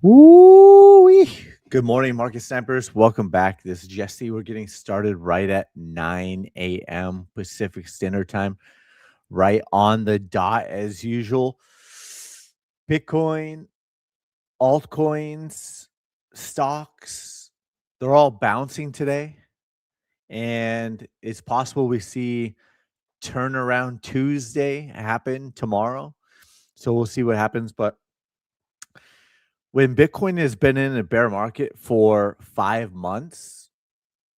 Woo-wee. Good morning, market snipers. Welcome back. This is Jesse. We're getting started right at 9 a.m. Pacific Standard Time, right on the dot as usual. Bitcoin, altcoins, stocks, they're all bouncing today. And it's possible we see turnaround Tuesday happen tomorrow. So we'll see what happens. But when Bitcoin has been in a bear market for 5 months,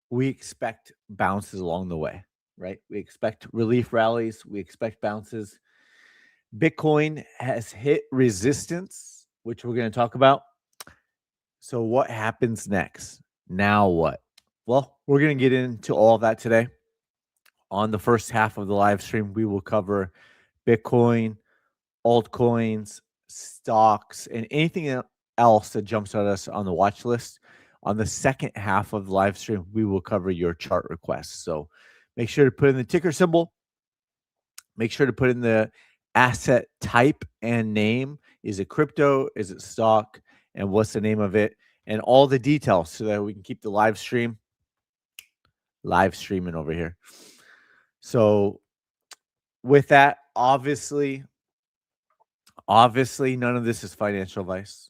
we expect bounces along the way, right? We expect relief rallies, we expect bounces. Bitcoin has hit resistance, which we're going to talk about. So, what happens next? Now, what? Well, we're going to get into all of that today. On the first half of the live stream, we will cover Bitcoin, altcoins, stocks, and anything else that jumps at us on the watch list. On the second half of the live stream, we will cover your chart requests. So make sure to put in the ticker symbol. Make sure to put in the asset type and name. Is it crypto? Is it stock? And what's the name of it? And all the details so that we can keep the live streaming over here. So with that, obviously, none of this is financial advice.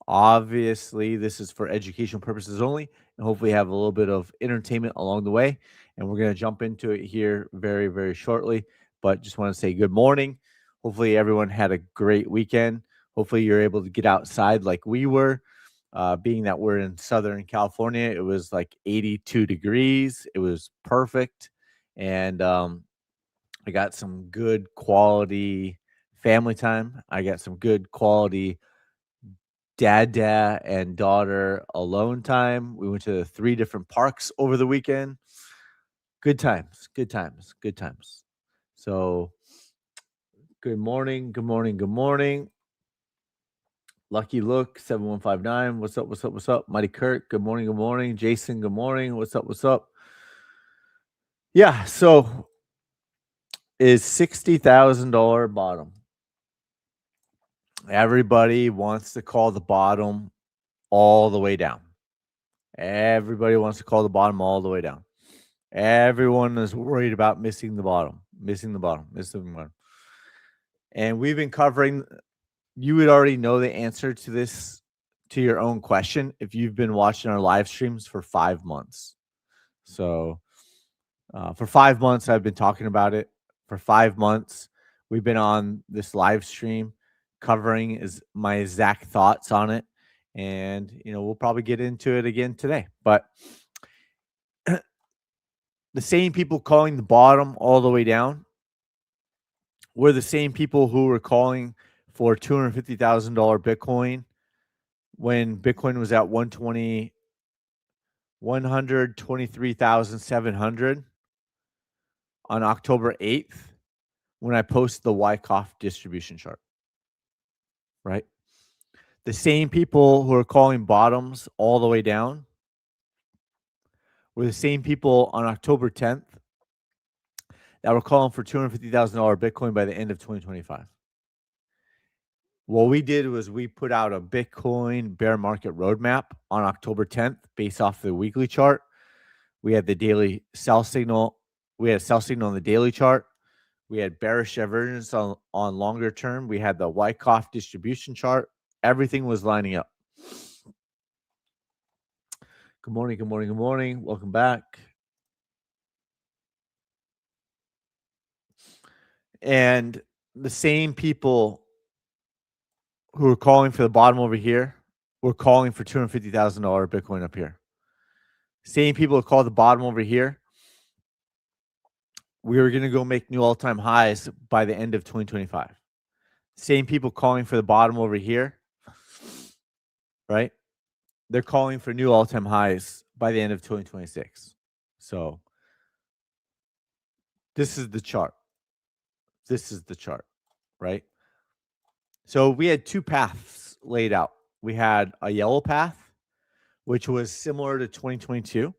Obviously, this is for educational purposes only, and hopefully have a little bit of entertainment along the way. And we're going to jump into it here very, very shortly. But just want to say good morning. Hopefully, everyone had a great weekend. Hopefully, you're able to get outside like we were. Being that we're in Southern California, it was like 82 degrees. It was perfect. And I got some good quality family time. I got some good quality dad and daughter alone time. We went to 3 different parks over the weekend. Good times, good times, good times. So, good morning, good morning, good morning. Lucky Look 7159. What's up? What's up? What's up? Mighty Kurt. Good morning. Good morning. Jason. Good morning. What's up? What's up? Yeah. So is $60,000 bottom. Everybody wants to call the bottom all the way down. Everybody wants to call the bottom all the way down. Everyone is worried about missing the bottom. And we've been covering, you would already know the answer to this, to your own question, if you've been watching our live streams for 5 months. So for 5 months, I've been talking about it. For 5 months, we've been on this live stream covering my exact thoughts on it. And, we'll probably get into it again today. But the same people calling the bottom all the way down were the same people who were calling for $250,000 Bitcoin when Bitcoin was at 123,700 on October 8th when I posted the Wyckoff distribution chart, right? The same people who are calling bottoms all the way down were the same people on October 10th that were calling for $250,000 Bitcoin by the end of 2025. What we did was we put out a Bitcoin bear market roadmap on October 10th based off the weekly chart. We had the daily sell signal. We had a sell signal on the daily chart. We had bearish divergence on longer term. We had the Wyckoff distribution chart. Everything was lining up. Good morning, good morning, good morning. Welcome back. And the same people who were calling for the bottom over here were calling for $250,000 Bitcoin up here. Same people who called the bottom over here, we were going to go make new all-time highs by the end of 2025. Same people calling for the bottom over here, right? They're calling for new all-time highs by the end of 2026. So this is the chart. This is the chart, right? So we had 2 paths laid out. We had a yellow path, which was similar to 2022,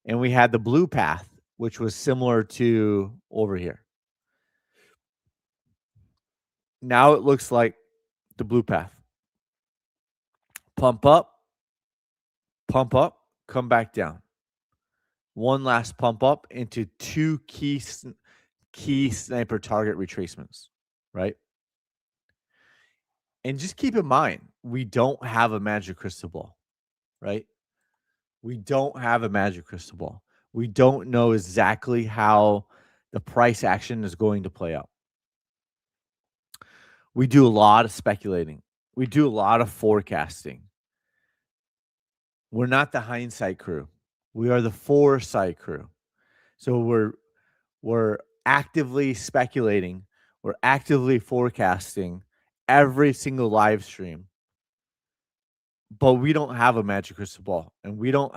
and we had the blue path, which was similar to over here. Now it looks like the blue path. pump up, pump up, come back down. One last pump up into two key sniper target retracements, right? And just keep in mind, we don't have a magic crystal ball, right? We don't have a magic crystal ball. We don't know exactly how the price action is going to play out. We do a lot of speculating. We do a lot of forecasting. We're not the hindsight crew. We are the foresight crew. So we're actively speculating, we're actively forecasting every single live stream, but we don't have a magic crystal ball, and we don't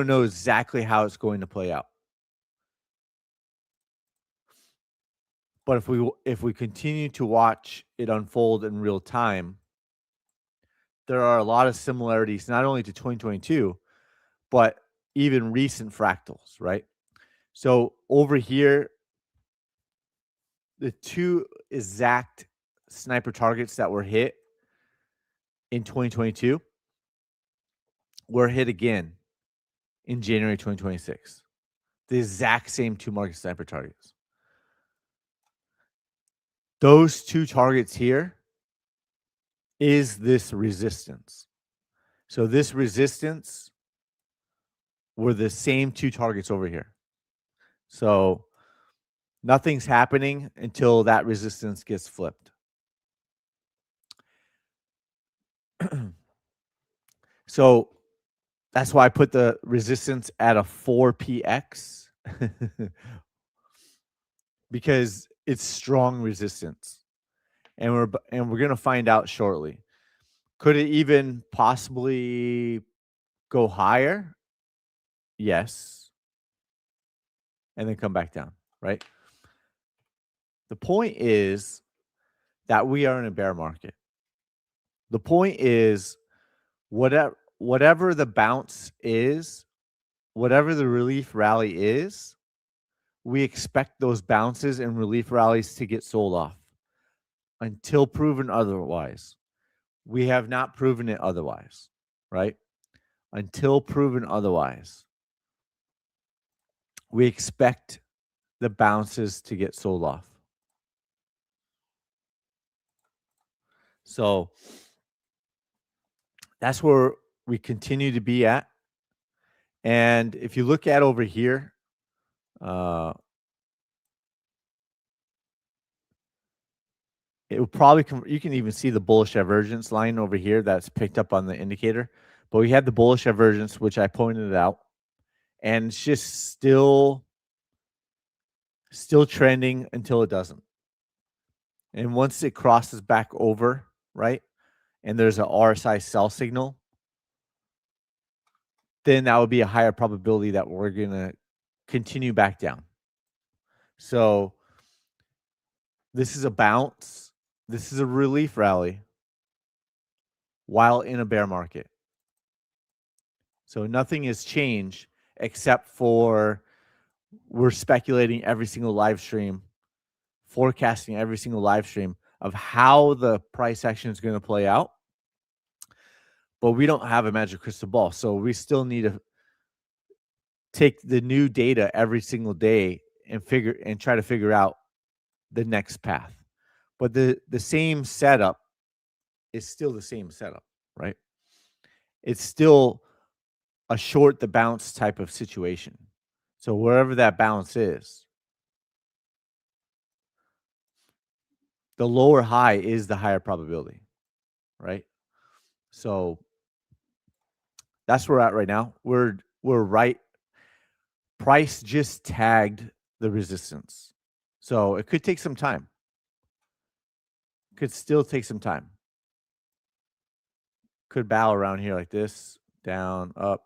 know exactly how it's going to play out. But if we continue to watch it unfold in real time, there are a lot of similarities, not only to 2022, but even recent fractals, right? So over here, the two exact sniper targets that were hit in 2022 were hit again in January 2026. The exact same two market sniper targets. Those two targets here is this resistance. So this resistance were the same two targets over here. So nothing's happening until that resistance gets flipped. So that's why I put the resistance at a 4px because it's strong resistance. And we're going to find out shortly. Could it even possibly go higher? Yes. And then come back down, right? The point is that we are in a bear market. The point is whatever the bounce is, whatever the relief rally is, we expect those bounces and relief rallies to get sold off until proven otherwise. We have not proven it otherwise, right? Until proven otherwise, we expect the bounces to get sold off. So that's where we continue to be at. And if you look at over here, it will probably you can even see the bullish divergence line over here that's picked up on the indicator. But we had the bullish divergence, which I pointed out, and it's just still trending until it doesn't. And once it crosses back over, right, and there's an RSI sell signal, then that would be a higher probability that we're going to continue back down. So this is a bounce. This is a relief rally while in a bear market. So nothing has changed except for we're speculating every single live stream, forecasting every single live stream of how the price action is going to play out. But we don't have a magic crystal ball. So we still need to take the new data every single day and try to figure out the next path. But the same setup is still the same setup, right? It's still a short the bounce type of situation. So wherever that bounce is, the lower high is the higher probability, right? So that's where we're at right now. We're right. Price just tagged the resistance. So it could take some time. Could still take some time. Could bow around here like this, down, up.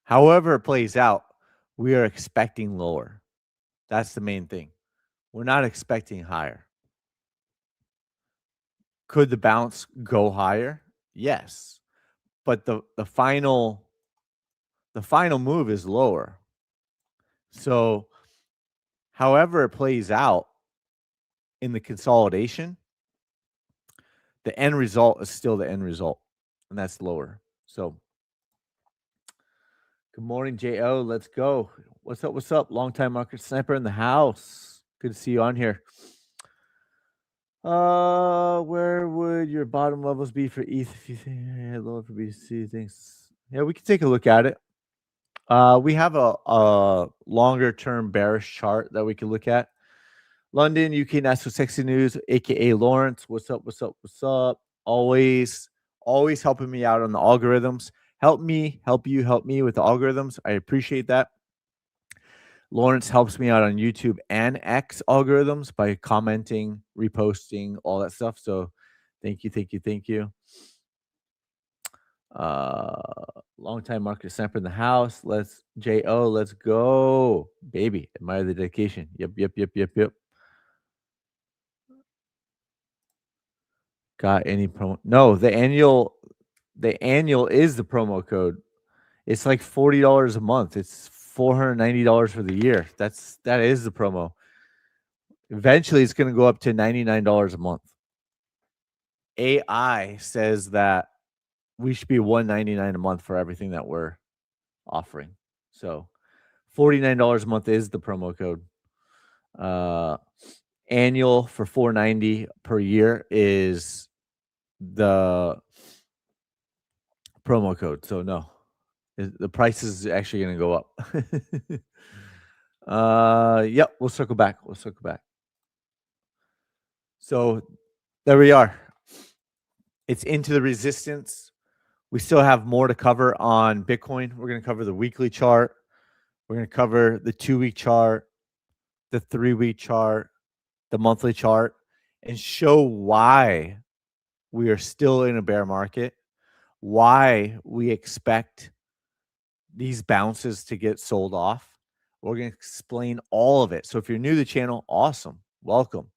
However it plays out, we are expecting lower. That's the main thing. We're not expecting higher. Could the bounce go higher? Yes. But the final move is lower. So however it plays out in the consolidation, the end result is still the end result, and that's lower. So, good morning, Jo. Let's go. What's up? What's up? Longtime market sniper in the house. Good to see you on here. Where would your bottom levels be for ETH if you think lower for BTC? Things. Yeah, we can take a look at it. We have a longer term bearish chart that we can look at. London, UK National Sexy News, aka Lawrence. What's up? What's up? What's up? Always helping me out on the algorithms. Help me, help you, help me with the algorithms. I appreciate that. Lawrence helps me out on YouTube and X algorithms by commenting, reposting, all that stuff. So thank you, thank you, thank you. Long time market sniper in the house. Let's let's go. Baby. Admire the dedication. Yep. Got any promo? No, the annual is the promo code. It's like $40 a month. It's $490 for the year. That is the promo. Eventually it's going to go up to $99 a month. AI says that we should be $199 a month for everything that we're offering. So $49 a month is the promo code. Annual for $490 per year is the promo code. So no, the price is actually going to go up. Yep, we'll circle back. So there we are. It's into the resistance. We still have more to cover on Bitcoin. We're going to cover the weekly chart. We're going to cover the 2-week chart, the 3-week chart, the monthly chart, and show why we are still in a bear market, why we expect these bounces to get sold off. We're going to explain all of it. So if you're new to the channel, awesome. Welcome.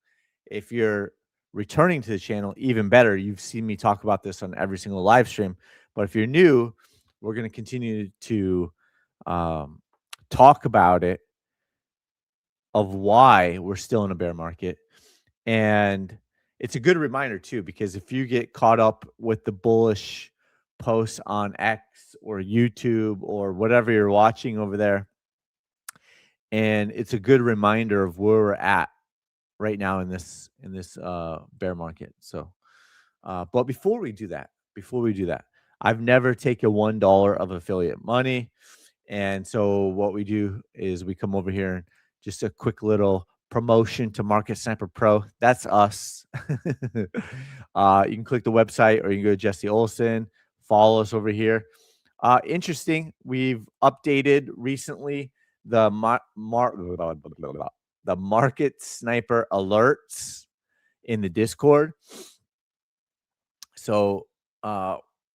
If you're returning to the channel, even better. You've seen me talk about this on every single live stream. But if you're new, we're going to continue to talk about it, of why we're still in a bear market. And it's a good reminder too, because if you get caught up with the bullish posts on X or YouTube or whatever you're watching over there, and it's a good reminder of where we're at right now in this bear market. So but before we do that, I've never taken $1 of affiliate money. And so what we do is we come over here and just a quick little promotion to Market Sniper Pro. That's us. You can click the website or you can go to Jesse Olson, follow us over here. Interesting. We've updated recently the Market Sniper alerts in the Discord. So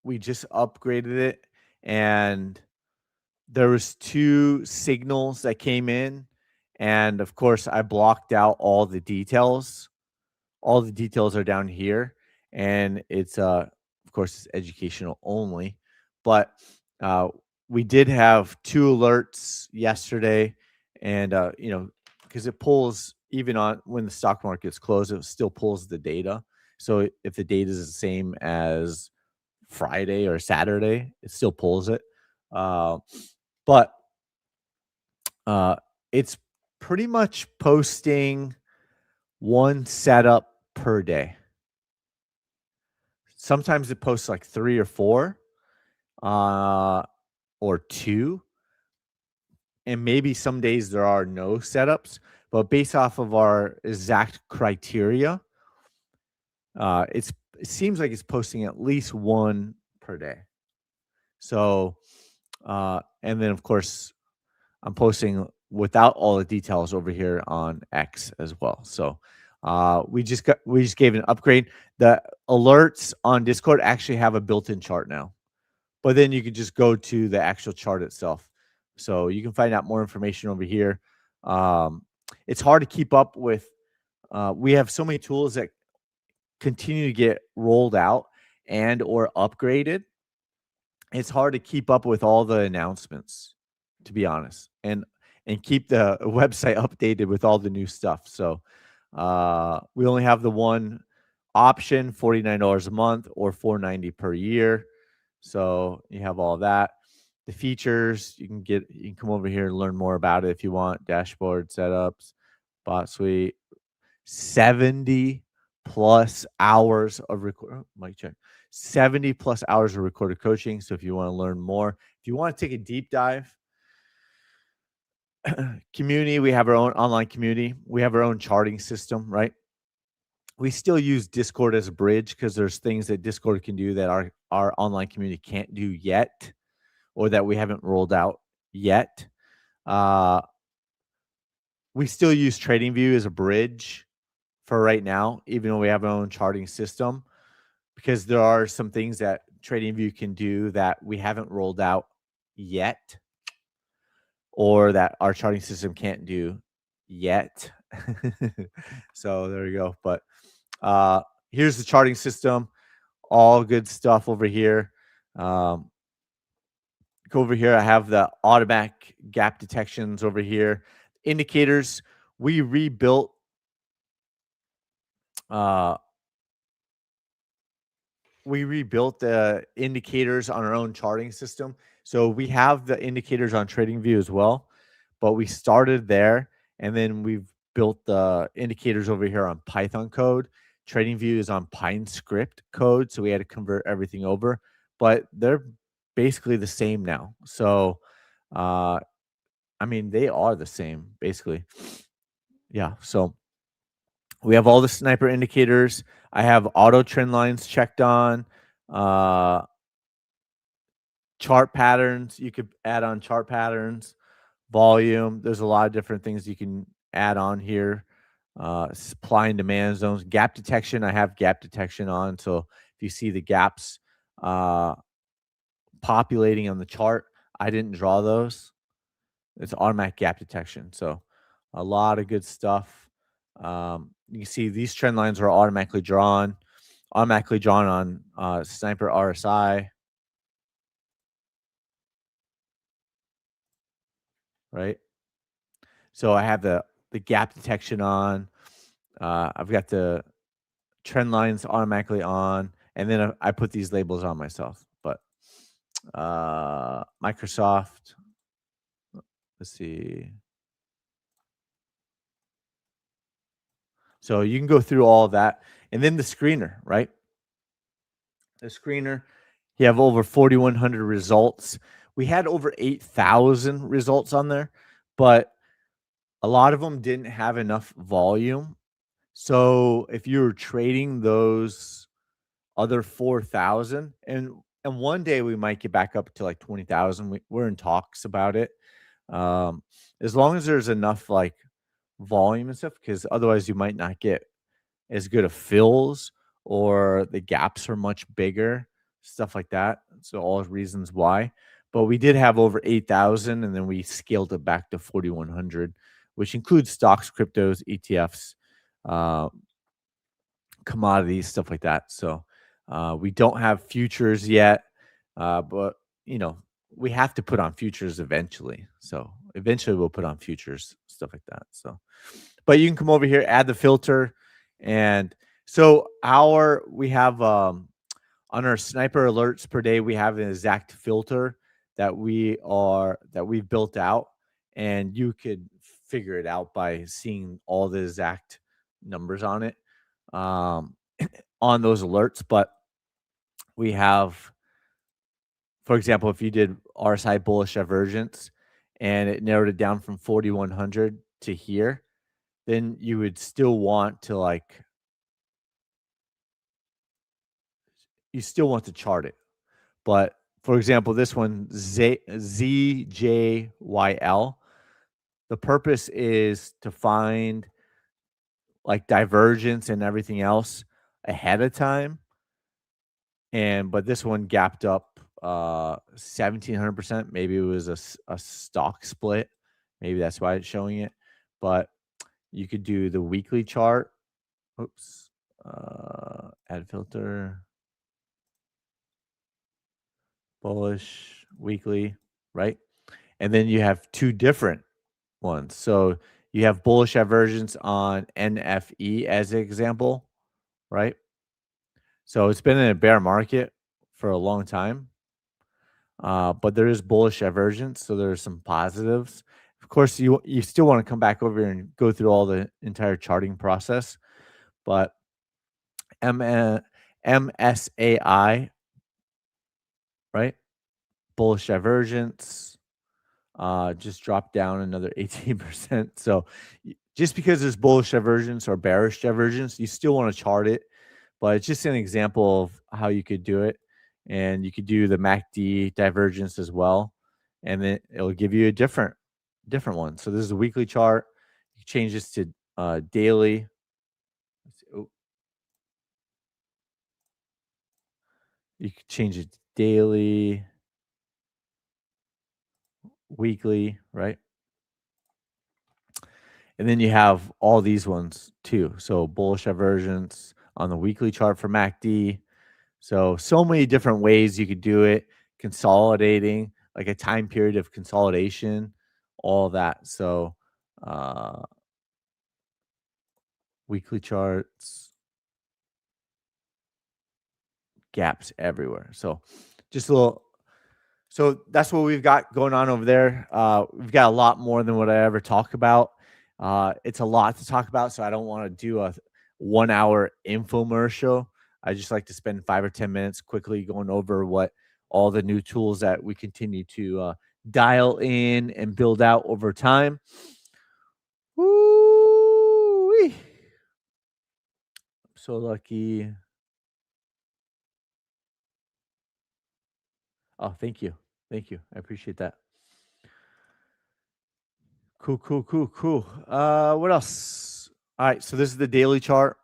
we just upgraded it, and there was 2 signals that came in, and of course I blocked out all the details. All the details are down here, and it's of course it's educational only. But we did have 2 alerts yesterday, and because it pulls even on when the stock market's closed, it still pulls the data. So if the data is the same as Friday or Saturday, it still pulls it. But it's pretty much posting 1 setup per day. Sometimes it posts like 3 or 4, or 2. And maybe some days there are no setups, but based off of our exact criteria, it seems like it's posting at least 1 per day. So, and then of course, I'm posting without all the details over here on X as well. So, we just gave an upgrade. The alerts on Discord actually have a built-in chart now, but then you can just go to the actual chart itself. So you can find out more information over here. It's hard to keep up with. We have so many tools that continue to get rolled out and or upgraded. It's hard to keep up with all the announcements, to be honest, and keep the website updated with all the new stuff. So we only have the one option, $49 a month or $4.90 per year. So you have all that. The features you can come over here and learn more about it if you want. Dashboard setups, bot suite, 70 plus hours of mic check. 70 plus hours of recorded coaching. So if you want to learn more, if you want to take a deep dive, community, we have our own online community. We have our own charting system, right? We still use Discord as a bridge because there's things that Discord can do that our online community can't do yet, or that we haven't rolled out yet. Uh, we still use TradingView as a bridge for right now, even though we have our own charting system, because there are some things that TradingView can do that we haven't rolled out yet, or that our charting system can't do yet. So there you go. But here's the charting system. All good stuff over here. Go over here. I have the automatic gap detections over here. Indicators. We rebuilt uh, the indicators on our own charting system. So we have the indicators on TradingView as well, but we started there, and then we've built the indicators over here on Python code. TradingView is on Pine script code, so we had to convert everything over, but they're basically the same now. So, I mean, they are the same basically. Yeah. So we have all the sniper indicators. I have auto trend lines checked on. Uh, chart patterns. You could add on chart patterns, volume. There's a lot of different things you can add on here. Supply and demand zones, gap detection. I have gap detection on. So if you see the gaps populating on the chart, I didn't draw those. It's automatic gap detection. So a lot of good stuff. You can see these trend lines are automatically drawn on Sniper RSI, right? So I have the gap detection on. I've got the trend lines automatically on, and then I put these labels on myself. But Microsoft, let's see. So you can go through all of that, and then the screener, right? The screener, you have over 4,100 results. We had over 8,000 results on there, but a lot of them didn't have enough volume. So if you're trading those other 4,000, and one day we might get back up to like 20,000. We're in talks about it. As long as there's enough like volume and stuff, because otherwise you might not get as good of fills, or the gaps are much bigger, stuff like that. So all reasons why. But we did have over 8,000, and then we scaled it back to 4,100, which includes stocks, cryptos, ETFs, uh, commodities, stuff like that. So we don't have futures yet, but we have to put on futures eventually. So eventually we'll put on futures, stuff like that. So, but you can come over here, add the filter, and so we have on our sniper alerts per day, we have an exact filter that we've built out, and you could figure it out by seeing all the exact numbers on it. On those alerts, but we have, for example, if you did RSI bullish divergence and it narrowed it down from 4,100 to here, then you would still want to you still want to chart it. But for example, this one, ZJYL, the purpose is to find like divergence and everything else ahead of time. But this one gapped up 1,700%. Maybe it was a stock split. Maybe that's why it's showing it. But you could do the weekly chart. Oops. Add filter. Bullish weekly, right? And then you have two different ones. So you have bullish divergence on NFE as an example, right? So it's been in a bear market for a long time, but there is bullish divergence, so there's some positives. Of course, you still want to come back over here and go through all the entire charting process, but M- uh, MSAI, right? Bullish divergence, just dropped down another 18%. So just because there's bullish divergence or bearish divergence, you still want to chart it, but it's just an example of how you could do it. And you could do the MACD divergence as well, and then it'll give you a different one. So this is a weekly chart. You change this to daily. Oh, you could change it to daily, weekly, right? And then you have all these ones too. So bullish divergence on the weekly chart for MACD. So many different ways you could do it, consolidating, like a time period of consolidation, all that. So uh, weekly charts, gaps everywhere. So just a little. So that's what we've got going on over there. We've got a lot more than what I ever talk about. It's a lot to talk about, so I don't want to do a 1 hour infomercial. I just like to spend 5 or 10 minutes quickly going over what all the new tools that we continue to dial in and build out over time. Woo! So lucky. Oh, thank you. Thank you. I appreciate that. Cool, cool, cool, cool. What else? All right, so this is the daily chart,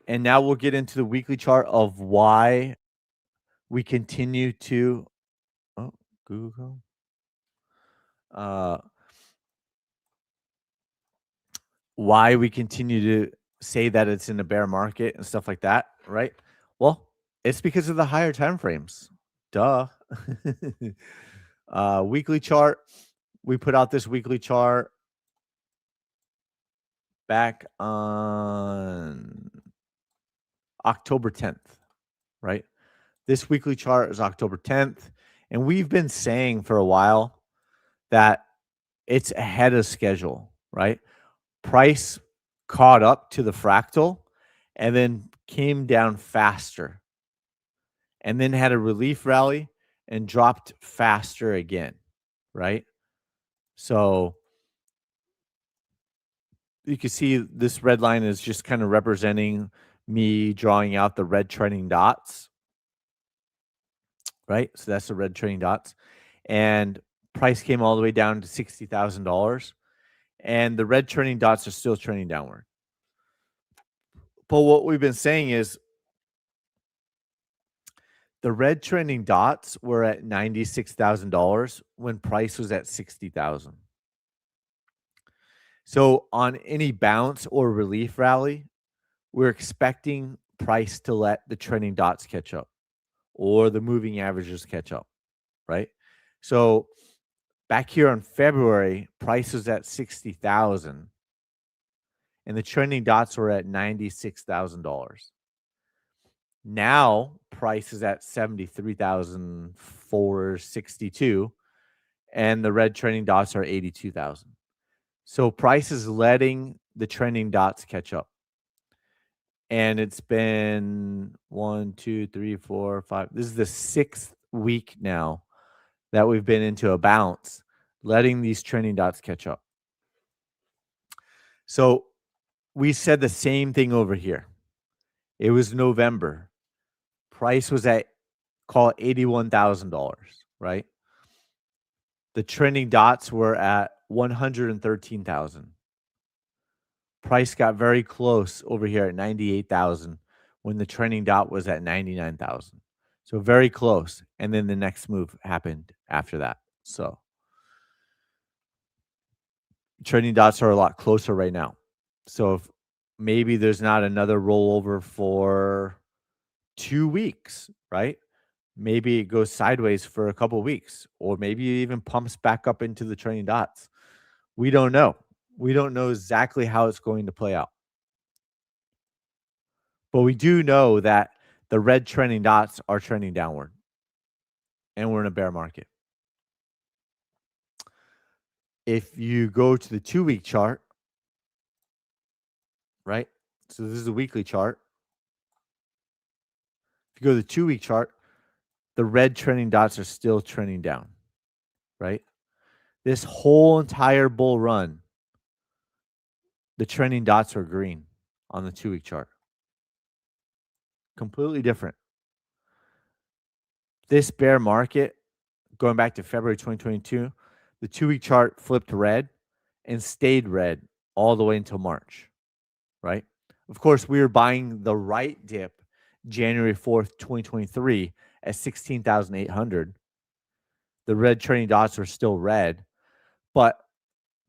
and now we'll get into the weekly chart of why we continue to. Oh, Google. Uh, why we continue to say that it's in a bear market and stuff like that, right? Well, it's because of the higher time frames. Duh. Weekly chart. We put out this weekly chart back on October 10th, right? This weekly chart is October 10th. And we've been saying for a while that it's ahead of schedule, right? Price caught up to the fractal and then came down faster and then had a relief rally and dropped faster again, right? So you can see this red line is just kind of representing me drawing out the red trending dots, right? So that's the red trending dots. And price came all the way down to $60,000. And the red trending dots are still trending downward. But what we've been saying is the red trending dots were at $96,000 when price was at 60,000. So on any bounce or relief rally, we're expecting price to let the trending dots catch up or the moving averages catch up, right? So back here on February, price was at 60,000 and the trending dots were at $96,000. Now price is at 73,462 and the red trending dots are 82,000. So price is letting the trending dots catch up. And it's been 1, 2, 3, 4, 5. This is the 6th week now that we've been into a bounce, letting these trending dots catch up. So we said the same thing over here. It was November. Price was at, call it $81,000, right? The trending dots were at 113,000. Price got very close over here at 98,000 when the trending dot was at 99,000. So very close. And then the next move happened after that. So trending dots are a lot closer right now. So if maybe there's not another rollover for 2 weeks, right? Maybe it goes sideways for a couple weeks, or maybe it even pumps back up into the trending dots. We don't know. We don't know exactly how it's going to play out. But we do know that the red trending dots are trending downward, and we're in a bear market. If you go to the 2-week chart, right? So this is a weekly chart. If you go to the 2-week chart, the red trending dots are still trending down, right? This whole entire bull run, the trending dots are green on the 2-week chart. Completely different. This bear market, going back to February 2022, the 2-week chart flipped red and stayed red all the way until March, right? Of course, we were buying the right dip January 4th, 2023 at 16,800. The red trending dots were still red, but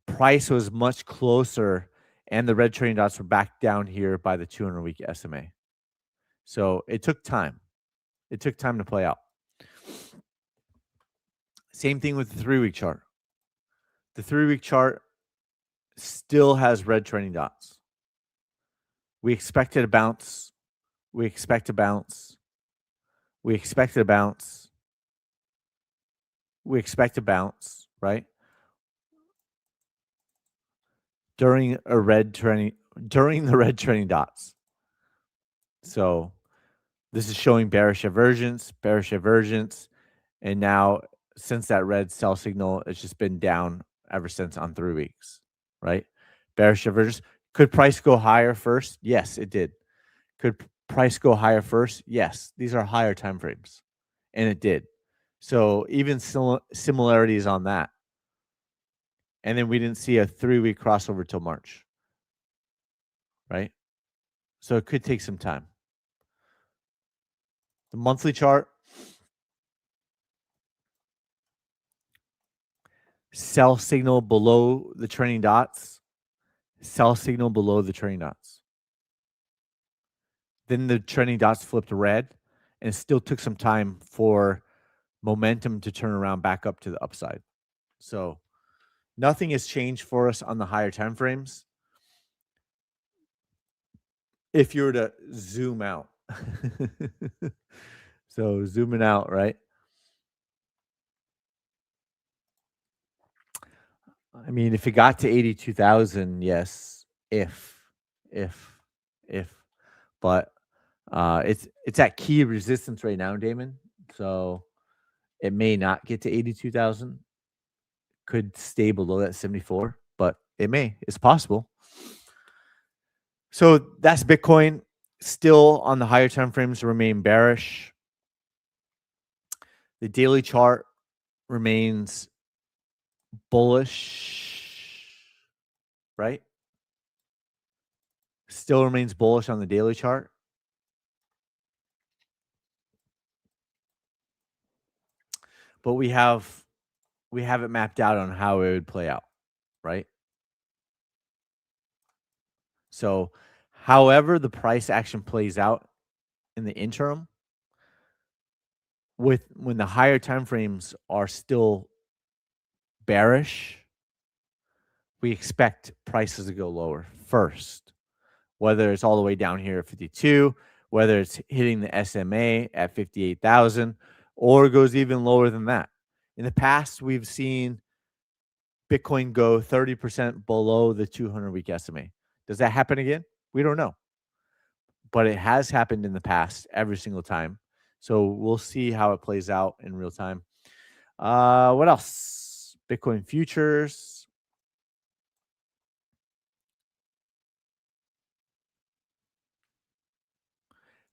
price was much closer and the red trending dots were back down here by the 200-week SMA. So it took time. It took time to play out. Same thing with the 3-week chart. The 3-week chart still has red trending dots. We expected a bounce. We expect a bounce. We expected a bounce. We expect a bounce, right? During the red trending dots. So this is showing bearish divergence, and now since that red sell signal, it's just been down ever since on 3 weeks, right? Bearish divergence. Could price go higher first? Yes, it did. Could price go higher first? Yes. These are higher time frames, and it did. So even similarities on that. And then we didn't see a 3-week crossover till March, right? So it could take some time. The monthly chart, sell signal below the trending dots, sell signal below the trending dots. Then the trending dots flipped red, and it still took some time for momentum to turn around back up to the upside. So nothing has changed for us on the higher time frames. If you were to zoom out. So zooming out, right? I mean, if it got to 82,000, yes, if, but it's at key resistance right now, Damon. So it may not get to 82,000. Could stay below that 74, but it may. It's possible. So that's Bitcoin. Still on the higher time frames remain bearish. The daily chart remains bullish, right? Still remains bullish on the daily chart. But we have it mapped out on how it would play out, right? So however the price action plays out in the interim, when the higher time frames are still bearish, we expect prices to go lower first, whether it's all the way down here at 52, whether it's hitting the SMA at 58,000, or goes even lower than that. In the past, we've seen Bitcoin go 30% below the 200-week SMA. Does that happen again? We don't know. But it has happened in the past every single time. So we'll see how it plays out in real time. What else? Bitcoin futures.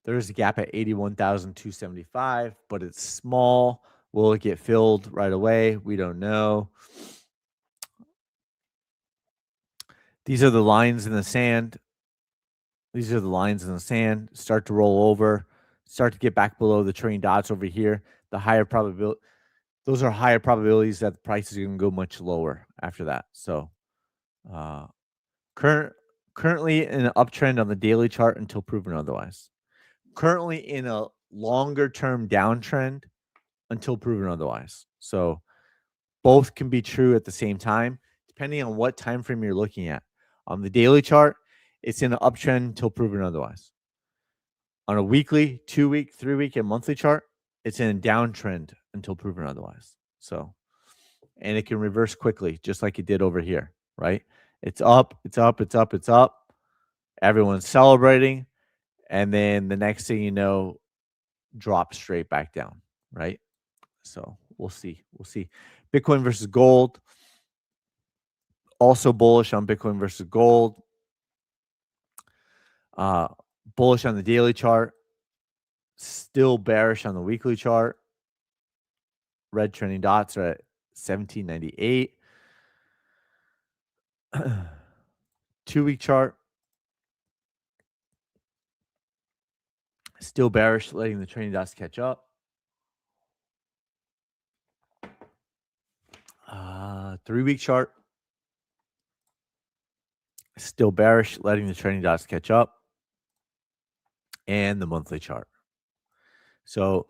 There's a gap at 81,275, but it's small. Will it get filled right away? We don't know. These are the lines in the sand. These are the lines in the sand. Start to roll over. Start to get back below the trailing dots over here. The higher probability, those are higher probabilities that the price is going to go much lower after that. So, currently in an uptrend on the daily chart until proven otherwise. Currently in a longer term downtrend until proven otherwise. So both can be true at the same time, depending on what time frame you're looking at. On the daily chart, it's in an uptrend until proven otherwise. On a weekly, 2-week, 3-week, and monthly chart, it's in a downtrend until proven otherwise. So, and it can reverse quickly, just like it did over here, right? It's up, it's up, it's up, it's up. Everyone's celebrating. And then the next thing you know, drop straight back down, right? So we'll see. We'll see. Bitcoin versus gold. Also bullish on Bitcoin versus gold. Uh, bullish on the daily chart. Still bearish on the weekly chart. Red trending dots are at 1798. 2-week chart. Still bearish, letting the trending dots catch up. 3-week chart. Still bearish, letting the trending dots catch up. And the monthly chart. So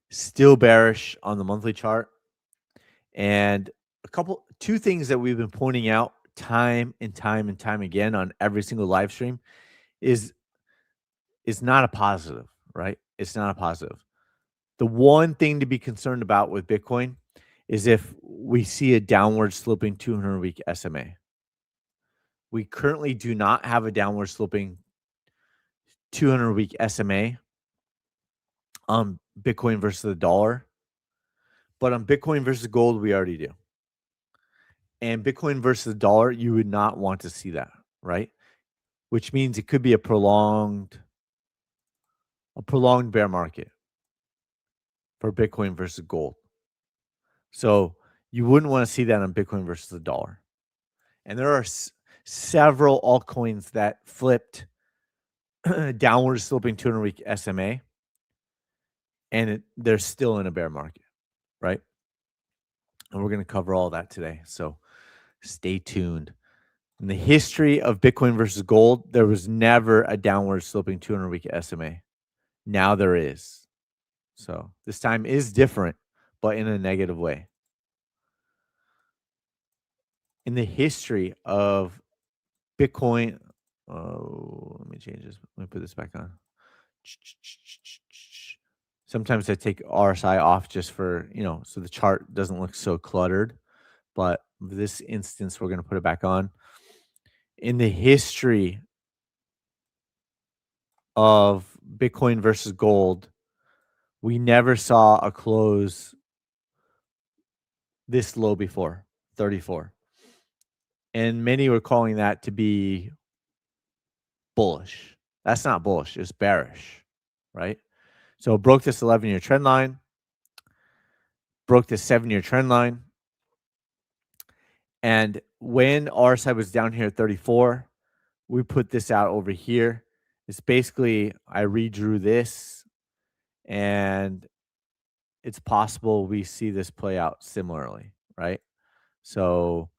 still bearish on the monthly chart. And two things that we've been pointing out time and time and time again on every single live stream is not a positive, right? It's not a positive. The one thing to be concerned about with Bitcoin is if we see a downward sloping 200-week SMA. We currently do not have a downward sloping 200-week SMA on Bitcoin versus the dollar. But on Bitcoin versus gold, we already do. And Bitcoin versus the dollar, you would not want to see that, right? Which means it could be a prolonged bear market for Bitcoin versus gold. So you wouldn't want to see that on Bitcoin versus the dollar. And there are several altcoins that flipped downward sloping 200-week SMA, and they're still in a bear market, right? And we're going to cover all that today. So stay tuned. In the history of Bitcoin versus gold, there was never a downward sloping 200-week SMA. Now there is. So this time is different, but in a negative way. In the history of Bitcoin, let me change this. Let me put this back on. Sometimes I take RSI off just for, so the chart doesn't look so cluttered. But this instance, we're going to put it back on. In the history of Bitcoin versus gold, we never saw a close this low before, 34. And many were calling that to be bullish. That's not bullish, it's bearish, right? So it broke this 11-year trend line, broke this 7-year trend line. And when RSI was down here at 34, we put this out over here. It's basically, I redrew this, and it's possible we see this play out similarly, right? So,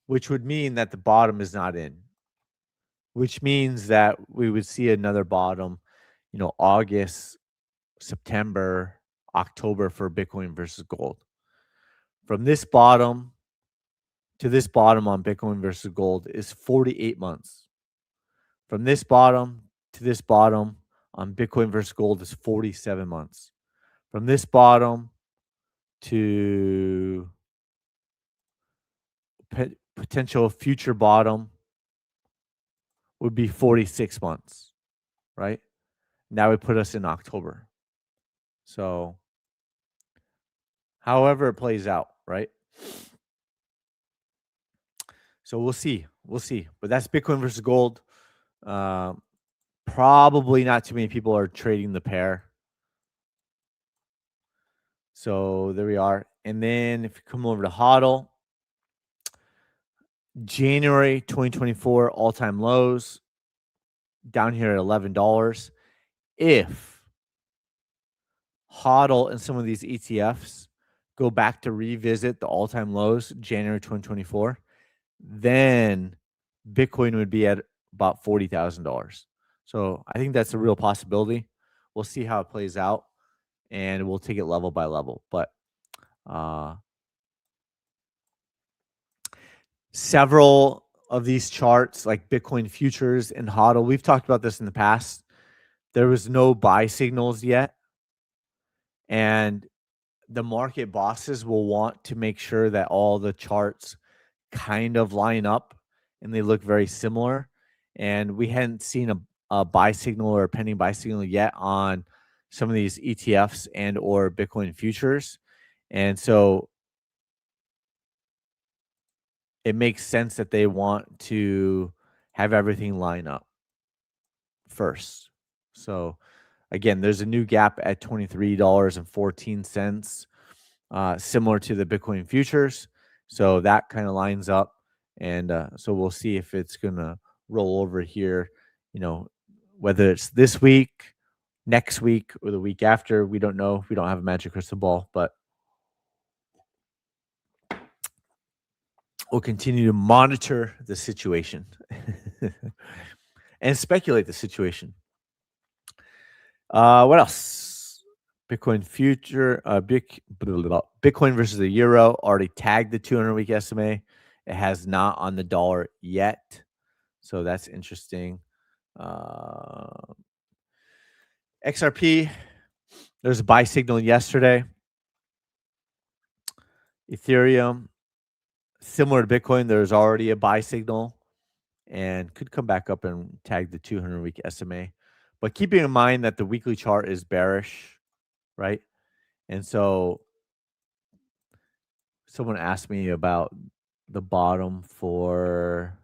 which would mean that the bottom is not in, which means that we would see another bottom, August, September, October for Bitcoin versus gold. From this bottom to this bottom on Bitcoin versus gold is 48 months. From this bottom to this bottom on Bitcoin versus gold is 47 months. From this bottom to potential future bottom would be 46 months, right? That would put us in October. So, however it plays out, right? So we'll see. We'll see. But that's Bitcoin versus gold. Probably not too many people are trading the pair. So there we are. And then if you come over to HODL, January 2024 all-time lows down here at $11. If HODL and some of these ETFs go back to revisit the all-time lows January 2024, then Bitcoin would be at about $40,000. So I think that's a real possibility. We'll see how it plays out, and we'll take it level by level. But several of these charts, like Bitcoin futures and HODL, we've talked about this in the past. There was no buy signals yet, and the market bosses will want to make sure that all the charts kind of line up and they look very similar. And we hadn't seen a buy signal or a pending buy signal yet on some of these ETFs and or Bitcoin futures. And so it makes sense that they want to have everything line up first. So again, there's a new gap at $23.14, similar to the Bitcoin futures. So that kind of lines up. And so we'll see if it's going to roll over here, you know, whether it's this week, next week, or the week after. We don't know. We don't have a magic crystal ball, but we'll continue to monitor the situation and speculate the situation. What else? Bitcoin future, Bitcoin versus the euro already tagged the 200-week SMA. It has not on the dollar yet, so that's interesting. XRP, there's a buy signal yesterday. Ethereum, similar to Bitcoin, there's already a buy signal and could come back up and tag the 200-week SMA. But keeping in mind that the weekly chart is bearish, right? And so someone asked me about the bottom for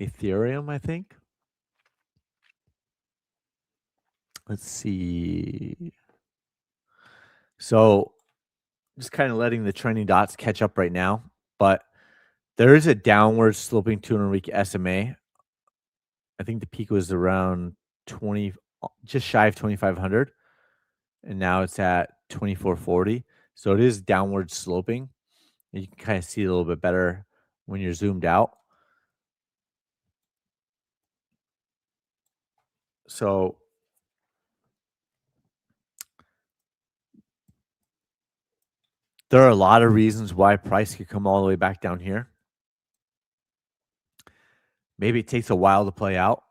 Ethereum, I think. Let's see. So just kind of letting the trending dots catch up right now, but there is a downward sloping 200-week SMA. I think the peak was around 20, just shy of 2,500, and now it's at 2,440. So it is downward sloping. And you can kind of see it a little bit better when you're zoomed out. So there are a lot of reasons why price could come all the way back down here. Maybe it takes a while to play out.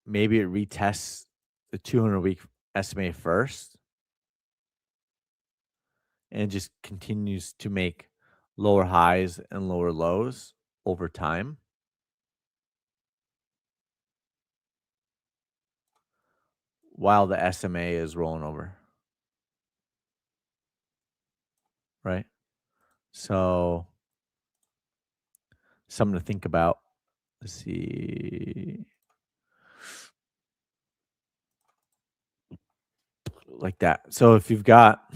Maybe it retests the 200-week SMA first and just continues to make lower highs and lower lows over time. While the SMA is rolling over. Right? So something to think about. Let's see. Like that. So if you've got,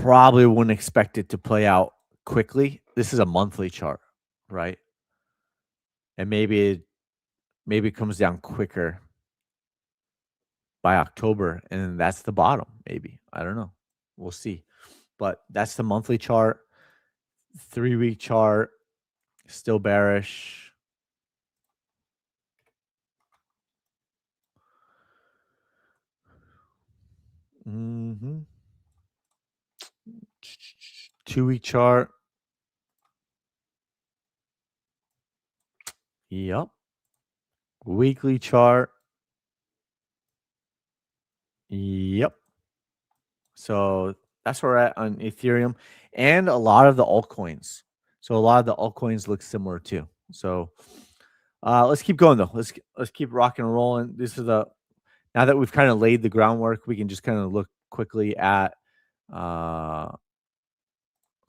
probably wouldn't expect it to play out quickly. This is a monthly chart, right? And maybe it comes down quicker by October, and that's the bottom, maybe. I don't know. We'll see. But that's the monthly chart. 3-week chart, still bearish. Mm-hmm. 2-week chart. Yep. Weekly chart. Yep. So that's where we're at on Ethereum and a lot of the altcoins. So a lot of the altcoins look similar too. So let's keep going though. Let's keep rocking and rolling. This is now that we've kind of laid the groundwork, we can just kind of look quickly at some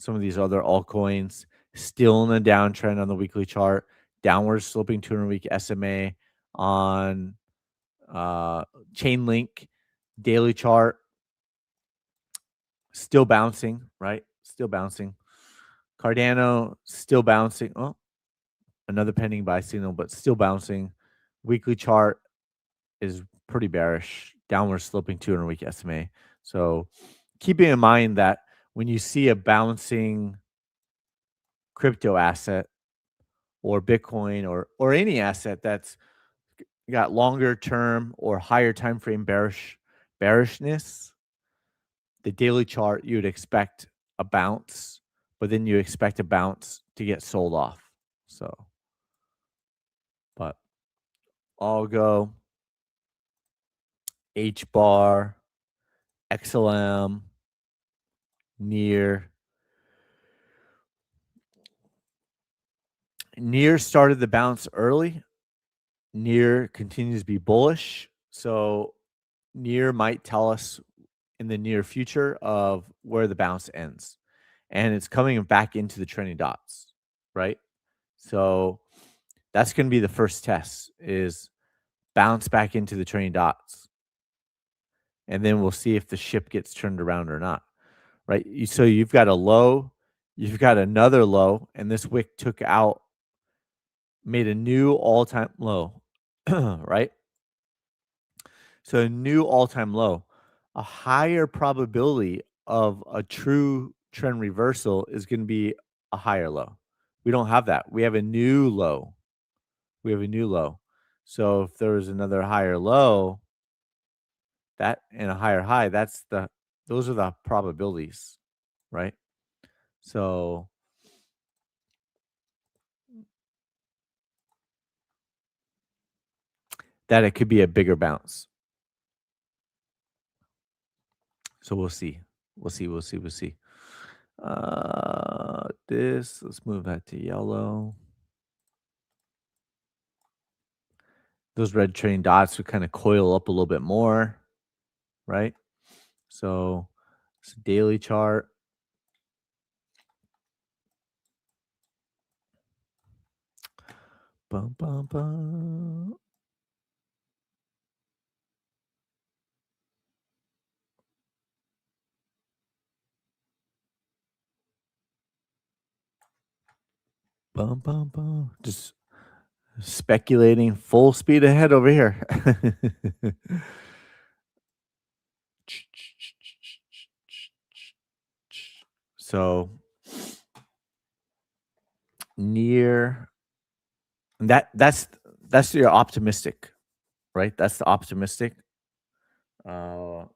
of these other altcoins. Still in a downtrend on the weekly chart. Downward sloping 200-week SMA on Chainlink daily chart. Still bouncing, right? Still bouncing. Cardano still bouncing. Oh, another pending buy signal, but still bouncing. Weekly chart is pretty bearish. Downward sloping 200-week SMA. So keeping in mind that when you see a bouncing crypto asset or Bitcoin or any asset that's got longer term or higher time frame bearishness, the daily chart, you'd expect a bounce, but then you expect a bounce to get sold off. So, but I'll go H bar, XLM, near. Near started the bounce early. Near continues to be bullish. So near might tell us in the near future of where the bounce ends. And it's coming back into the trending dots, right? So that's going to be the first test is bounce back into the trending dots. And then we'll see if the ship gets turned around or not, right? So you've got a low, you've got another low, and this wick took out, made a new all-time low, right? So a new all-time low. A higher probability of a true trend reversal is going to be a higher low. We don't have that. We have a new low. We have a new low. So if there was another higher low, that and a higher high, those are the probabilities, right? So that it could be a bigger bounce. So we'll see. We'll see. We'll see. We'll see. Let's move that to yellow. Those red trading dots would kind of coil up a little bit more, right? So it's a daily chart. Bum, bum, bum. Bum, bum, bum. Just speculating full speed ahead over here. So near that's your optimistic, right? That's the optimistic. Uh,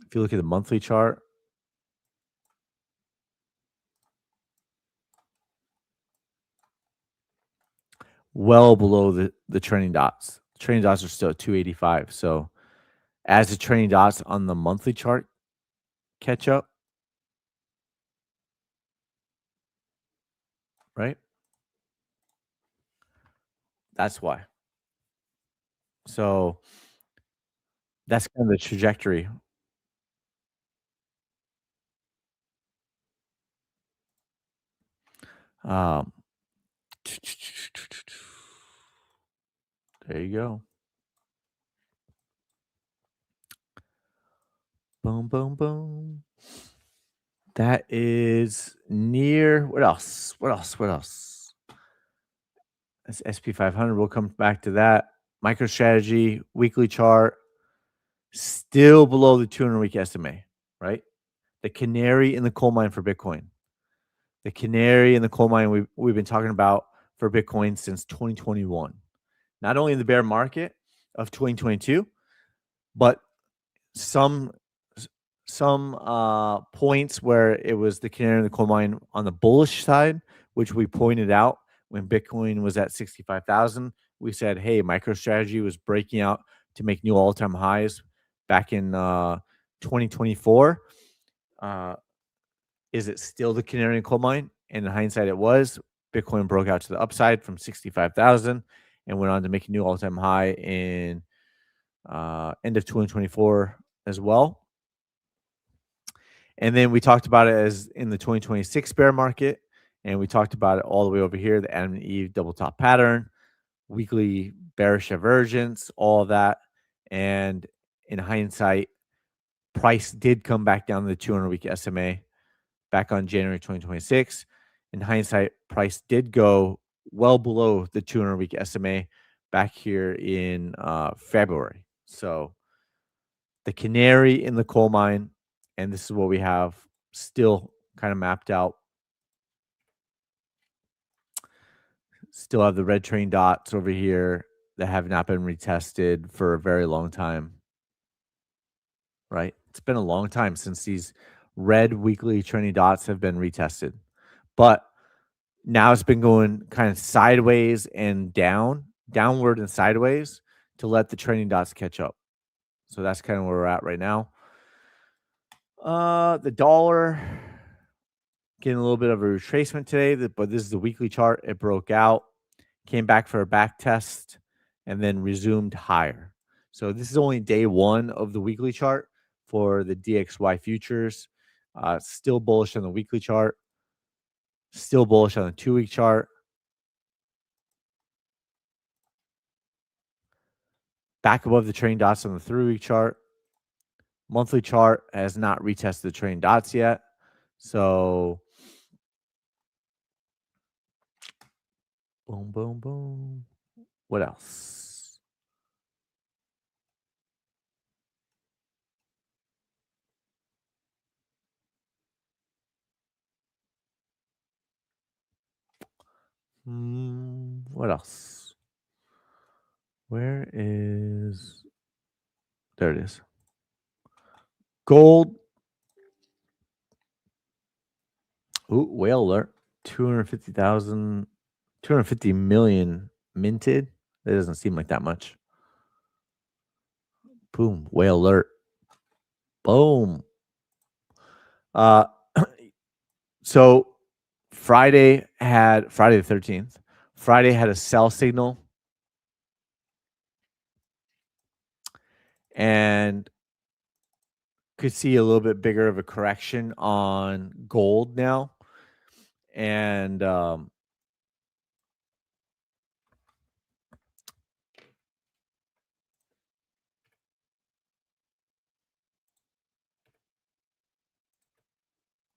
if you look at the monthly chart, well below the trending dots. Trending dots are still at 285. So as the trending dots on the monthly chart catch up, right? That's why. So that's kind of the trajectory. Um, there you go. Boom, boom, boom. That is near. What else? What else? What else? That's SP 500. We'll come back to that. MicroStrategy weekly chart still below the 200-week SMA, right? The canary in the coal mine for Bitcoin. The canary in the coal mine we've been talking about for Bitcoin since 2021. Not only in the bear market of 2022, but some points where it was the canary in the coal mine on the bullish side, which we pointed out when Bitcoin was at 65,000. We said, hey, MicroStrategy was breaking out to make new all-time highs back in 2024. Is it still the canary in the coal mine? And in hindsight, it was. Bitcoin broke out to the upside from 65,000 and went on to make a new all-time high in end of 2024 as well. And then we talked about it as in the 2026 bear market, and we talked about it all the way over here, the Adam and Eve double top pattern, weekly bearish divergence, all of that. And in hindsight, price did come back down to the 200-week SMA back on January 2026. In hindsight, price did go well below the 200-week SMA back here in February. So the canary in the coal mine, and this is what we have still kind of mapped out. Still have the red train dots over here that have not been retested for a very long time, right? It's been a long time since these red weekly trending dots have been retested. But now it's been going kind of sideways and downward and sideways to let the trending dots catch up. So that's kind of where we're at right now. The dollar getting a little bit of a retracement today, but this is the weekly chart. It broke out, came back for a back test, and then resumed higher. So this is only day one of the weekly chart for the DXY futures. Still bullish on the weekly chart, still bullish on the 2-week chart. Back above the trailing dots on the 3-week chart. Monthly chart has not retested the trailing dots yet. So boom, boom, boom. What else? What else? Where is... There it is. Gold. Ooh, whale alert. 250,000, 250 million minted. That doesn't seem like that much. Boom, whale alert. Boom. So Friday the 13th. Friday had a sell signal. And could see a little bit bigger of a correction on gold now. And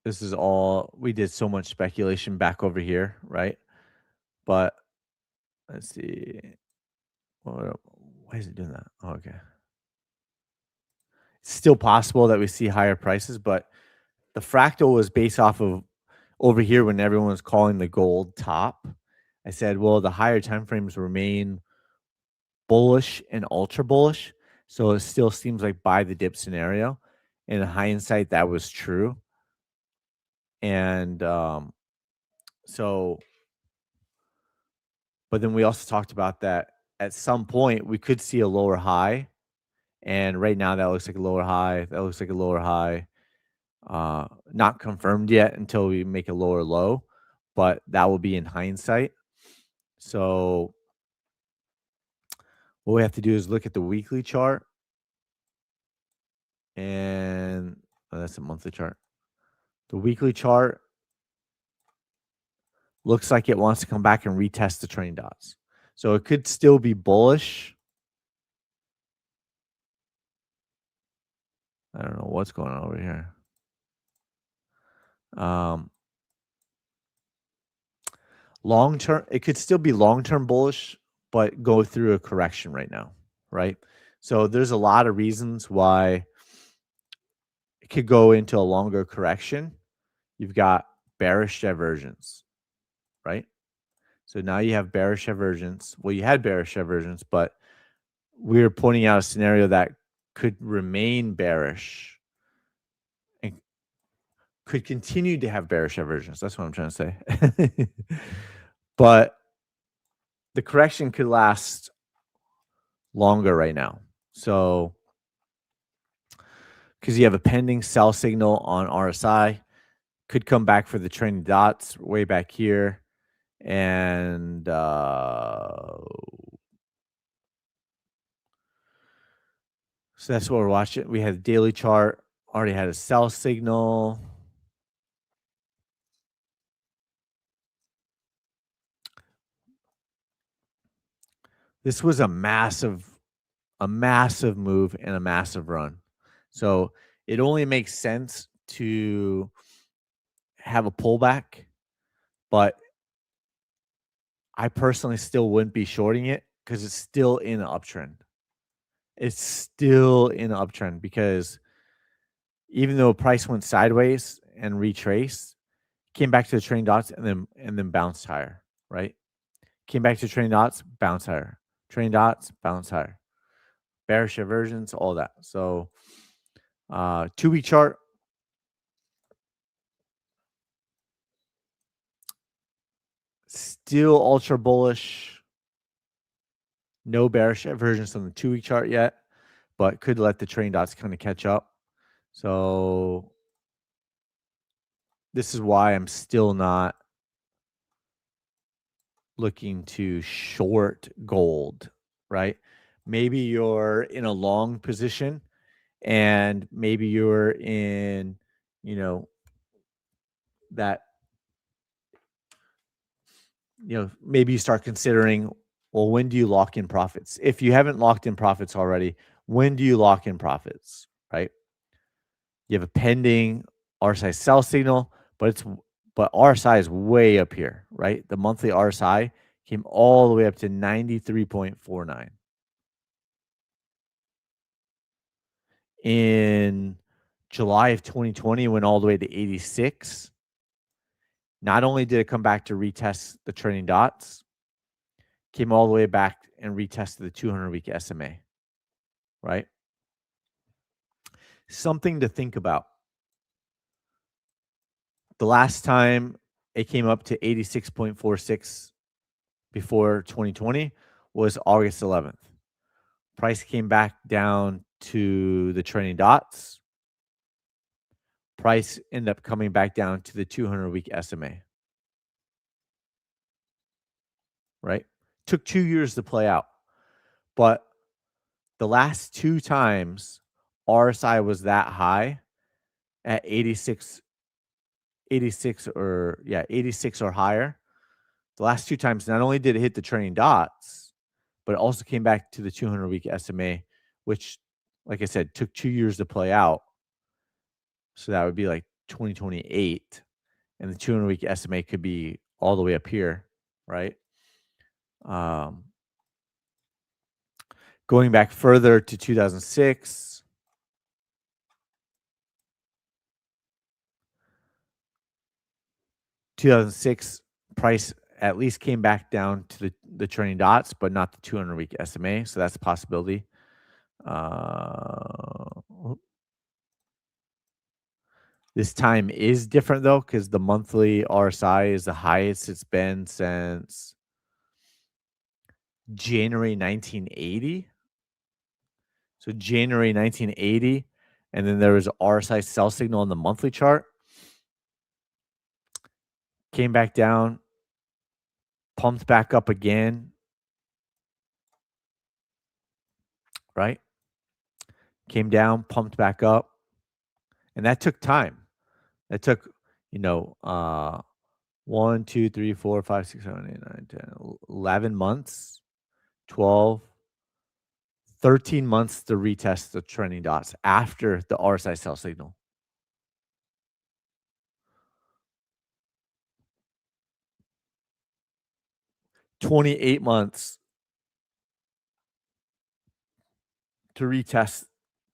this is all, we did so much speculation back over here, right? But let's see. Why is it doing that? Oh, okay. It's still possible that we see higher prices, but the fractal was based off of over here when everyone was calling the gold top. I said, well, the higher time frames remain bullish and ultra bullish. So it still seems like buy the dip scenario. In hindsight, that was true. And so, but then we also talked about that at some point we could see a lower high. And right now that looks like a lower high. That looks like a lower high. Not confirmed yet until we make a lower low, but that will be in hindsight. So what we have to do is look at the weekly chart. And that's a monthly chart. The weekly chart looks like it wants to come back and retest the trailing dots. So it could still be bullish. I don't know what's going on over here. Long term, it could still be long-term bullish, but go through a correction right now, right? So there's a lot of reasons why it could go into a longer correction. You've got bearish divergence, right? So now you have bearish divergence. Well, you had bearish divergence, but we're pointing out a scenario that could remain bearish and could continue to have bearish divergence. That's what I'm trying to say. But the correction could last longer right now. So, because you have a pending sell signal on RSI, could come back for the trending dots way back here. And so that's what we're watching. We had a daily chart, already had a sell signal. This was a massive move and a massive run. So it only makes sense to have a pullback, but I personally still wouldn't be shorting it because it's still in an uptrend. It's still in an uptrend because even though price went sideways and retraced, came back to the trailing dots and then bounced higher, right? Came back to trailing dots, bounce higher. Trailing dots, bounce higher. Bearish divergence, all that. So 2-week chart, still ultra bullish. No bearish versions on the 2-week chart yet, but could let the trailing dots kind of catch up. So this is why I'm still not looking to short gold, right? Maybe you're in a long position and maybe you're in, you know, that, maybe you start considering, well, when do you lock in profits? If you haven't locked in profits already, when do you lock in profits, right? You have a pending RSI sell signal, but RSI is way up here, right? The monthly RSI came all the way up to 93.49. In July of 2020, it went all the way to 86. Not only did it come back to retest the trending dots, came all the way back and retested the 200-week SMA, right? Something to think about. The last time it came up to 86.46 before 2020 was August 11th. Price came back down to the trending dots. Price ended up coming back down to the 200-week SMA. Right? Took 2 years to play out. But the last 2 times RSI was that high at 86 or higher. The last 2 times, not only did it hit the trending dots, but it also came back to the 200-week SMA, which, like I said, took 2 years to play out. So that would be like 2028. And the 200-week SMA could be all the way up here, right? Going back further to 2006, price at least came back down to the trending dots, but not the 200-week SMA. So that's a possibility. This time is different though, because the monthly RSI is the highest it's been since January 1980. So January 1980, and then there was an RSI sell signal on the monthly chart. Came back down, pumped back up again, right? Came down, pumped back up. And that took time. That took, 1, 2, 3, 4, 5, 6, 7, 8, 9, 10, 11 months, 12, 13 months to retest the trending dots after the RSI sell signal. $28 months to retest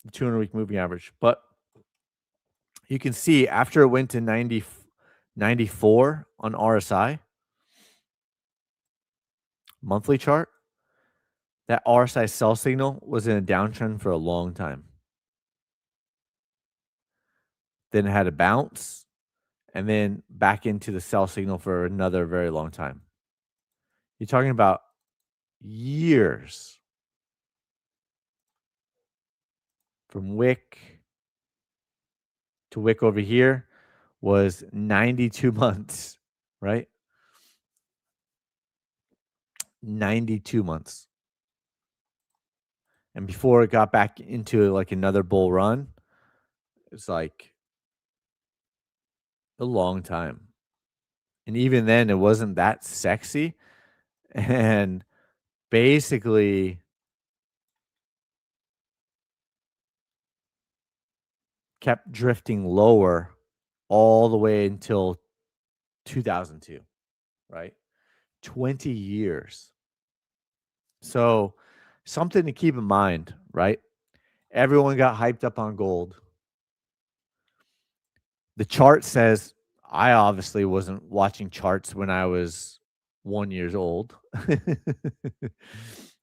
the 200-week moving average. But you can see after it went to 94 on RSI, monthly chart, that RSI sell signal was in a downtrend for a long time. Then it had a bounce, and then back into the sell signal for another very long time. You're talking about years. From wick to wick over here was 92 months, right? 92 months. And before it got back into like another bull run, it's like a long time. And even then, it wasn't that sexy. And basically kept drifting lower all the way until 2002, right? 20 years. So something to keep in mind, right? Everyone got hyped up on gold. The chart says, I obviously wasn't watching charts when I was 1 years old,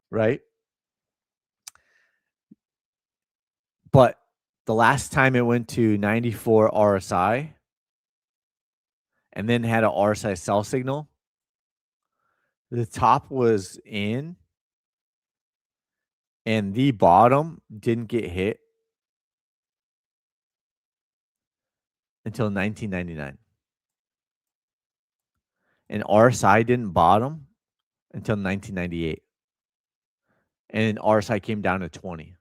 right? But the last time it went to 94 RSI and then had an RSI sell signal, The top was in and the bottom didn't get hit until 1999. And RSI didn't bottom until 1998. And RSI came down to 20.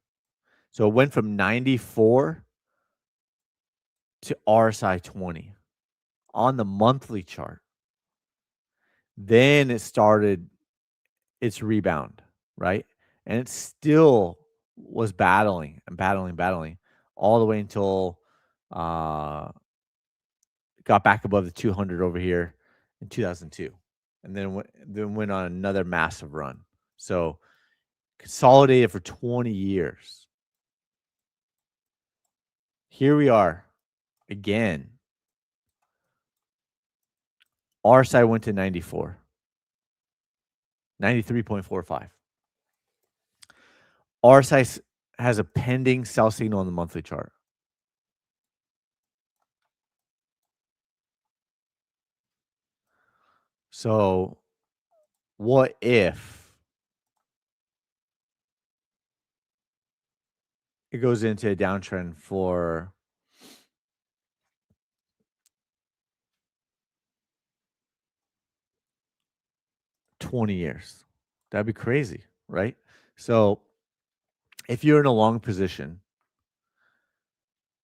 So it went from 94 to RSI 20 on the monthly chart. Then it started its rebound, right? And it still was battling and battling all the way until uh got back above the 200 over here in 2002, and then went on another massive run. So consolidated for 20 years. Here we are again. RSI went to 94, 93.45. RSI has a pending sell signal on the monthly chart. So what if it goes into a downtrend for 20 years? That'd be crazy, right? So if you're in a long position,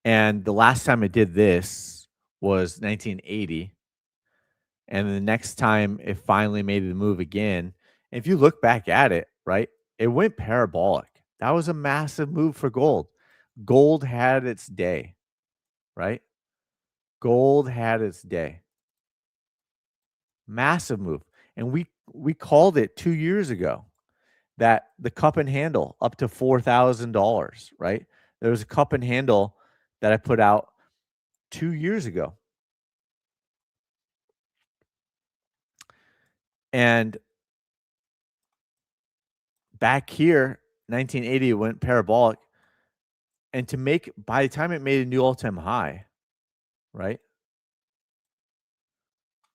and the last time it did this was 1980, and the next time it finally made the move again, if you look back at it, right, it went parabolic. That was a massive move for gold. Gold had its day, right? Gold had its day. Massive move. And we called it 2 years ago that the cup and handle up to $4,000, right? There was a cup and handle that I put out 2 years ago. And back here, 1980 went parabolic. And to make, by the time it made a new all-time high, right?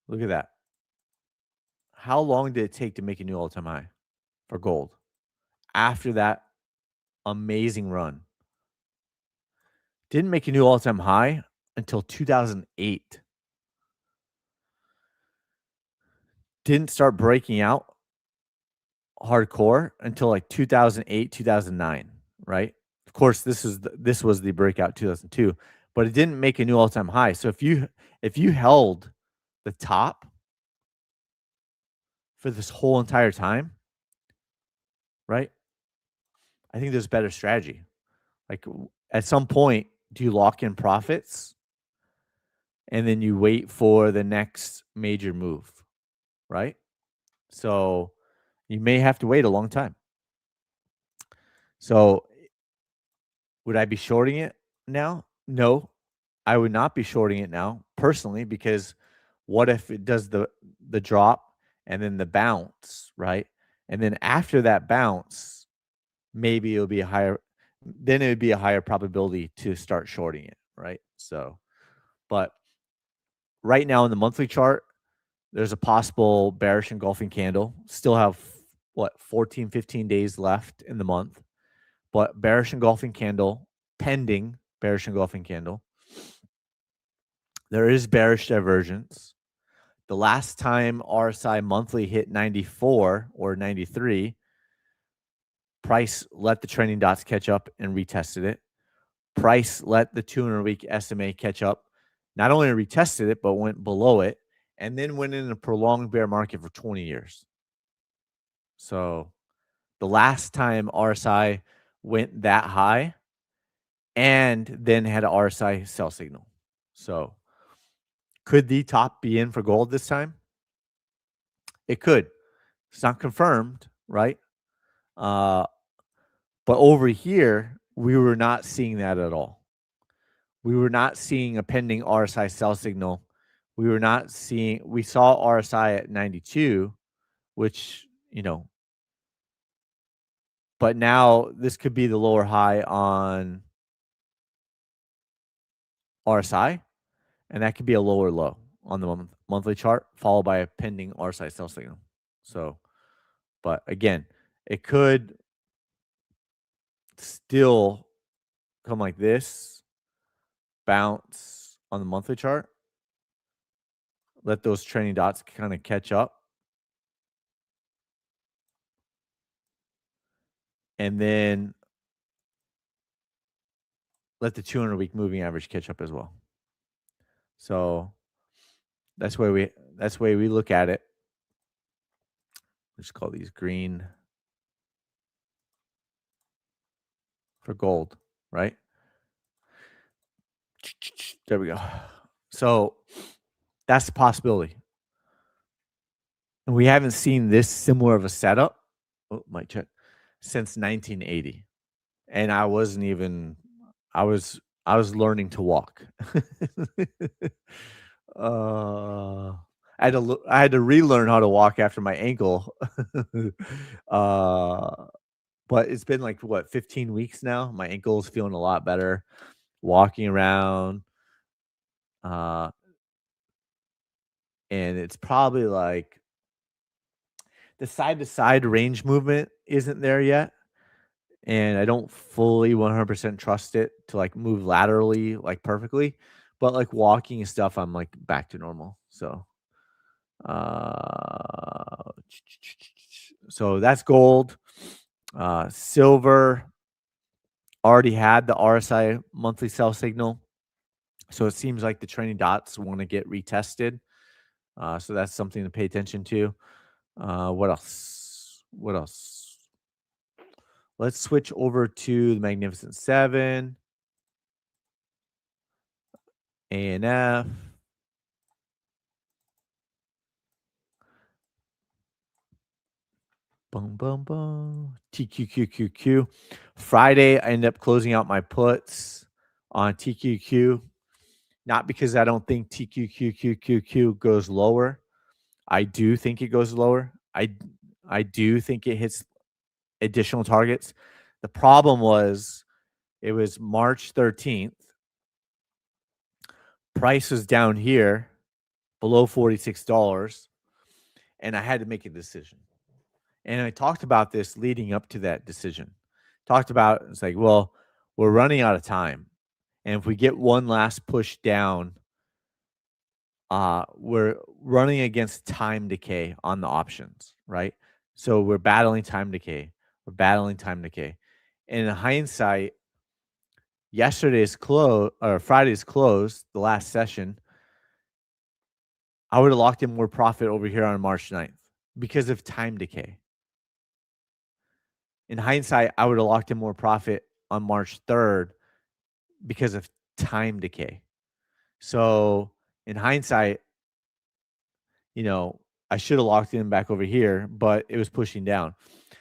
Look at that. How long did it take to make a new all-time high for gold after that amazing run? Didn't make a new all-time high until 2008. Didn't start breaking out hardcore until like 2008, 2009, right? Of course, this was the breakout 2002, but it didn't make a new all-time high. So if you held the top for this whole entire time, right? I think there's a better strategy. Like at some point, do you lock in profits and then you wait for the next major move, right? So you may have to wait a long time. So would I be shorting it now? No, I would not be shorting it now personally, because what if it does the drop and then the bounce, right? And then after that bounce, maybe it'll be a higher, then it would be a higher probability to start shorting it, right? So, but right now in the monthly chart, there's a possible bearish engulfing candle. Still have what, 14, 15 days left in the month, but bearish engulfing candle, pending bearish engulfing candle. There is bearish divergence. The last time RSI monthly hit 94 or 93, price let the trending dots catch up and retested it. Price let the 200-week SMA catch up, not only retested it, but went below it, and then went in a prolonged bear market for 20 years. So the last time RSI went that high and then had an RSI sell signal. So could the top be in for gold this time? It could. It's not confirmed, right? But over here, we were not seeing that at all. We were not seeing a pending RSI sell signal. We were not seeing, we saw RSI at 92, which, but now this could be the lower high on RSI, and that could be a lower low on the monthly chart, followed by a pending RSI sell signal. So But again, it could still come like this, bounce on the monthly chart, let those training dots kind of catch up, and then let the 200-week moving average catch up as well. So that's the way we look at it. Let's call these green for gold, right? There we go. So that's the possibility. And we haven't seen this similar of a setup. Oh, mic check. Since 1980. And I was I was learning to walk. uh I had to relearn how to walk after my ankle. uh but it's been like what, 15 weeks now. My ankle's feeling a lot better. Walking around, uh and it's probably like the side to side range movement isn't there yet, and I don't fully 100% trust it to like move laterally like perfectly, but like walking and stuff, I'm like back to normal. So, uh, so that's gold. Silver already had the RSI monthly sell signal, so it seems like the training dots want to get retested. So that's something to pay attention to. What else? What else? Let's switch over to the Magnificent Seven, ANF. Boom, boom, boom. TQQQQ. Friday, I end up closing out my puts on TQQ. Not because I don't think TQQQQQ goes lower. I do think it goes lower. I do think it hits additional targets. The problem was it was March 13th. Price was down here below $46, and I had to make a decision. And I talked about this leading up to that decision. Talked about it's like, well, we're running out of time. And if we get one last push down, we're running against time decay on the options, right? So we're battling time decay. We're battling time decay. And in hindsight, yesterday's close or Friday's close, the last session, I would have locked in more profit over here on March 9th because of time decay. In hindsight, I would have locked in more profit on March 3rd because of time decay. So in hindsight, I should have locked in back over here, but it was pushing down.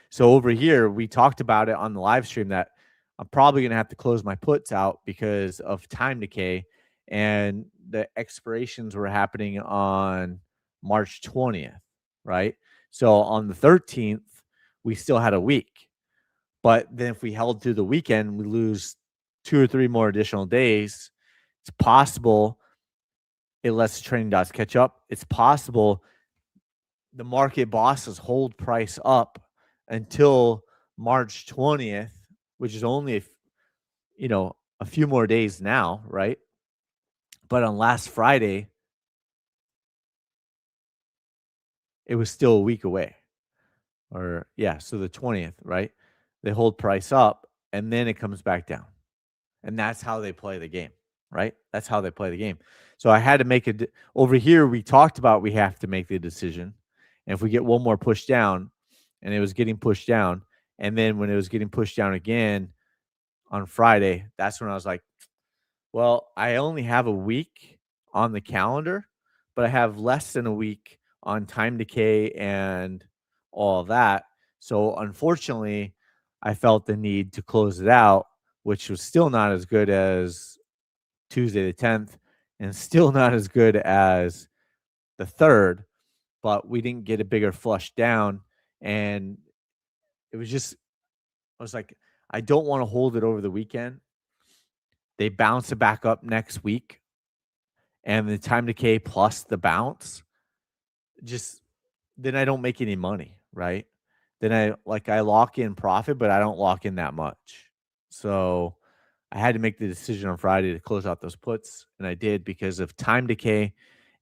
So over here, we talked about it on the live stream that I'm probably going to have to close my puts out because of time decay. And the expirations were happening on March 20th, right? So on the 13th, we still had a week. But then if we held through the weekend, we lose 2 or 3 more additional days. It's possible it lets the trading dots catch up. It's possible the market bosses hold price up until March 20th, which is only a few more days now, right? But on last Friday, it was still a week away. Or so the 20th, right? They hold price up and then it comes back down. And that's how they play the game, right? That's how they play the game. So I had to make over here. We talked about we have to make the decision. And if we get one more push down, and it was getting pushed down, and then when it was getting pushed down again on Friday, that's when I was like, well, I only have a week on the calendar, but I have less than a week on time decay and all of that. So unfortunately, I felt the need to close it out, which was still not as good as Tuesday the 10th and still not as good as the 3rd, but we didn't get a bigger flush down. And it was just, I was like, I don't want to hold it over the weekend. They bounce it back up next week, and the time decay plus the bounce, just then I don't make any money, right? then I lock in profit, but I don't lock in that much. So I had to make the decision on Friday to close out those puts, and I did because of time decay,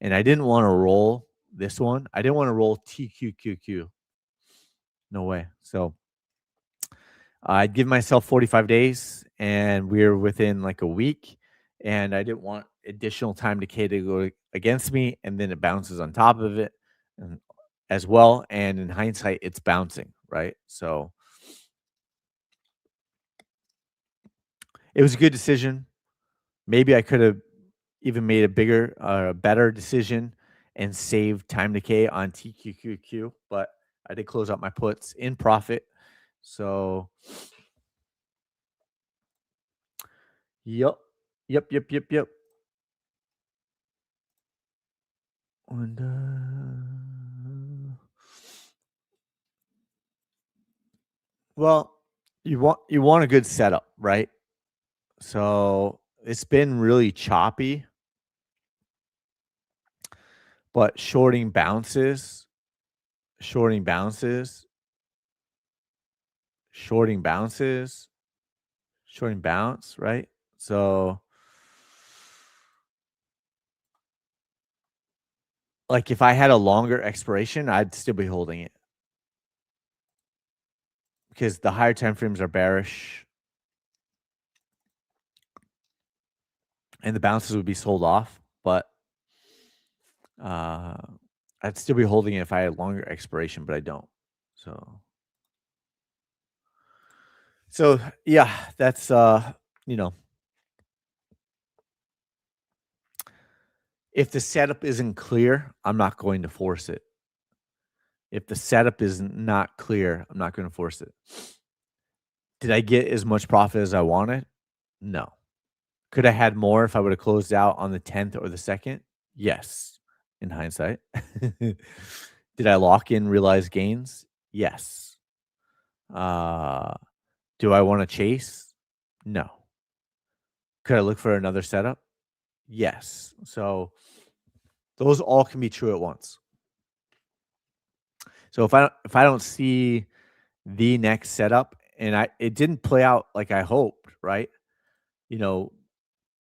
and I didn't want to roll this one. I didn't want to roll TQQQ. No way. So I'd give myself 45 days, and we're within like a week, and I didn't want additional time decay to go against me, and then it bounces on top of it, and as well. And in hindsight, it's bouncing, right? So it was a good decision. Maybe I could have even made a bigger, better decision and saved time decay on TQQQ, but I did close out my puts in profit. So, yep, yep. And well, you want a good setup, right? So it's been really choppy, but shorting bounces, shorting bounces, shorting bounce, right? So, like, if I had a longer expiration, I'd still be holding it because the higher time frames are bearish and the bounces would be sold off. But uh, I'd still be holding it if I had longer expiration, but I don't. So yeah, that's you know, if the setup isn't clear, I'm not going to force it. If the setup is not clear, I'm not going to force it. Did I get as much profit as I wanted? No. Could I had more if I would have closed out on the 10th or the 2nd? Yes, in hindsight. Did I lock in realized gains? Yes. Uh, do I want to chase? No. Could I look for another setup? Yes. So those all can be true at once. So if I don't see the next setup and it didn't play out like I hoped, right? You know,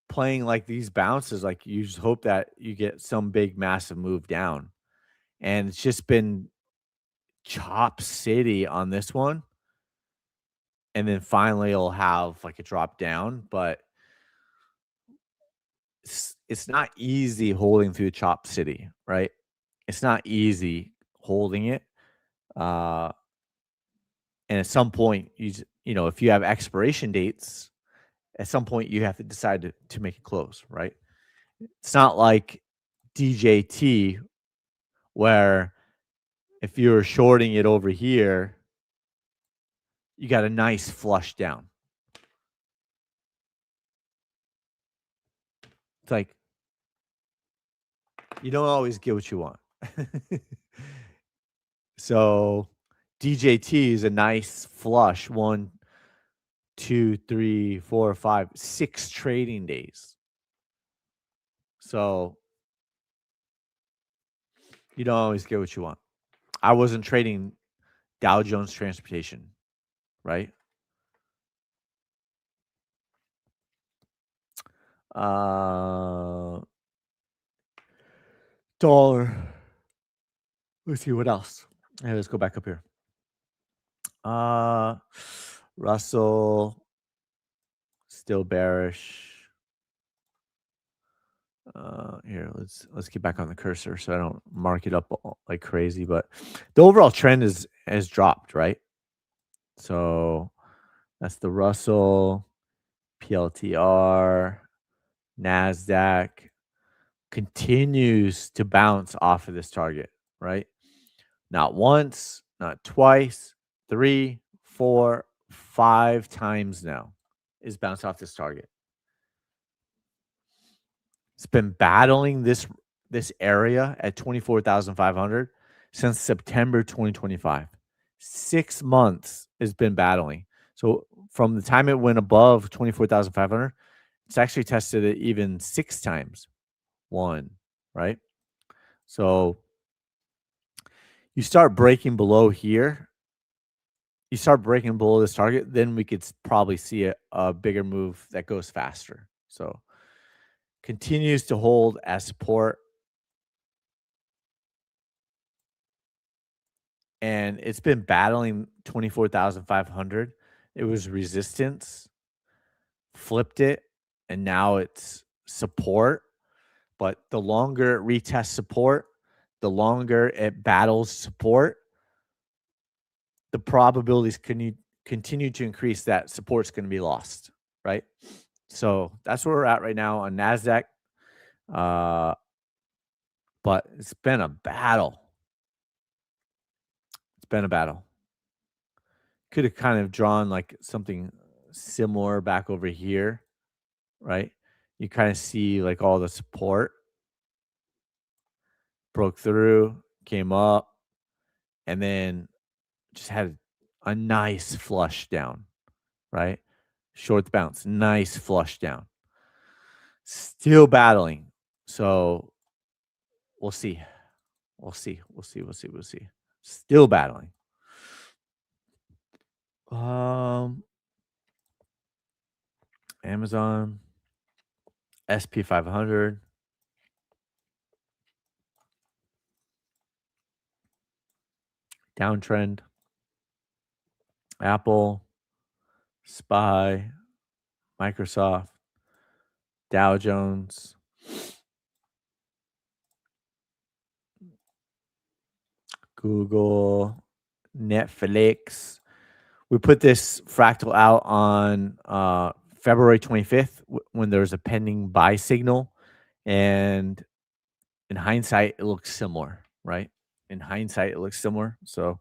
playing like these bounces, like you just hope that you get some big massive move down. And it's just been chop city on this one. And then finally it'll have like a drop down, but it's not easy holding through chop city, right? It's not easy holding it. Uh and at some point if you have expiration dates, at some point you have to decide to make it close, right? It's not like DJT where if you're shorting it over here, you got a nice flush down. It's like you don't always get what you want. So DJT is a nice flush. 1, 2, 3, 4, 5, 6 trading days. So you don't always get what you want. I wasn't trading Dow Jones Transportation, right? Uh, dollar. Let's see what else. Hey, let's go back up here. Russell still bearish. Here, let's get back on the cursor so I don't mark it up like crazy. But the overall trend has dropped, right? So that's the Russell, PLTR, Nasdaq continues to bounce off of this target, right? Not once, not twice, 3, 4, 5 times now is bounced off this target. It's been battling this area at 24,500 since September 2025. 6 months it's been battling. So from the time it went above 24,500, it's actually tested it even 6 times. 1, right? So you start breaking below here, you start breaking below this target, then we could probably see a bigger move that goes faster. So continues to hold as support. And it's been battling 24,500. It was resistance, flipped it, and now it's support. But the longer it retests support, the longer it battles support, the probabilities continue to increase that support's going to be lost, right? So that's where we're at right now on NASDAQ. But it's been a battle. It's been a battle. Could have kind of drawn like something similar back over here, right? You kind of see like all the support broke through, came up, and then just had a nice flush down, right? Short bounce, nice flush down. Still battling. So we'll see. We'll see. Still battling. Amazon, SP 500. Downtrend. Apple, SPY, Microsoft, Dow Jones, Google, Netflix. We put this fractal out on February 25th when there was a pending buy signal. And in hindsight, it looks similar, right? In hindsight, it looks similar. So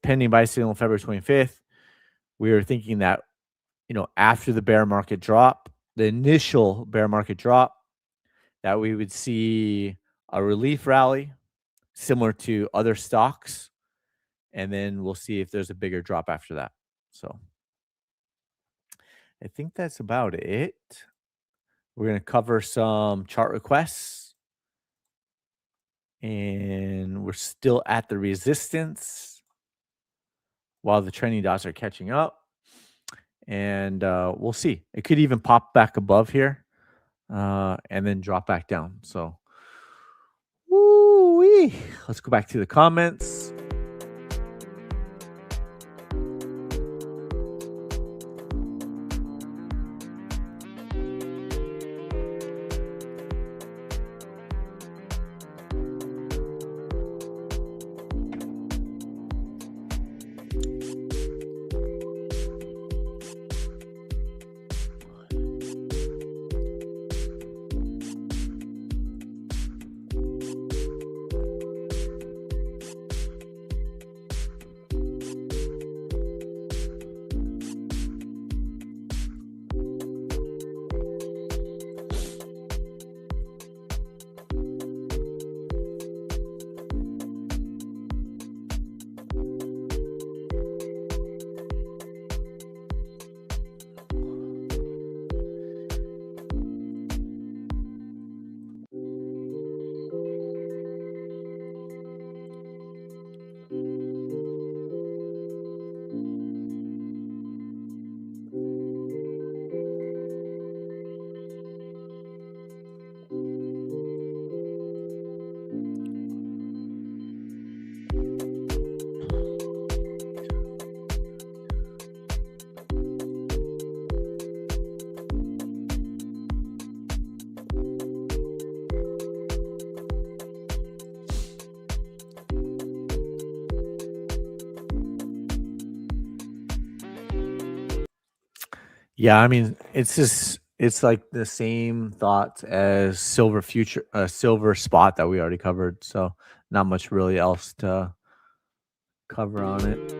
pending buy signal February 25th, we were thinking that, after the bear market drop, the initial bear market drop, that we would see a relief rally similar to other stocks, and then we'll see if there's a bigger drop after that. So I think that's about it. We're going to cover some chart requests, and we're still at the resistance while the trending dots are catching up, and we'll see. It could even pop back above here and then drop back down. So woo-wee. Let's go back to the comments. Yeah, I mean, it's like the same thoughts as silver silver spot that we already covered. So not much really else to cover on it.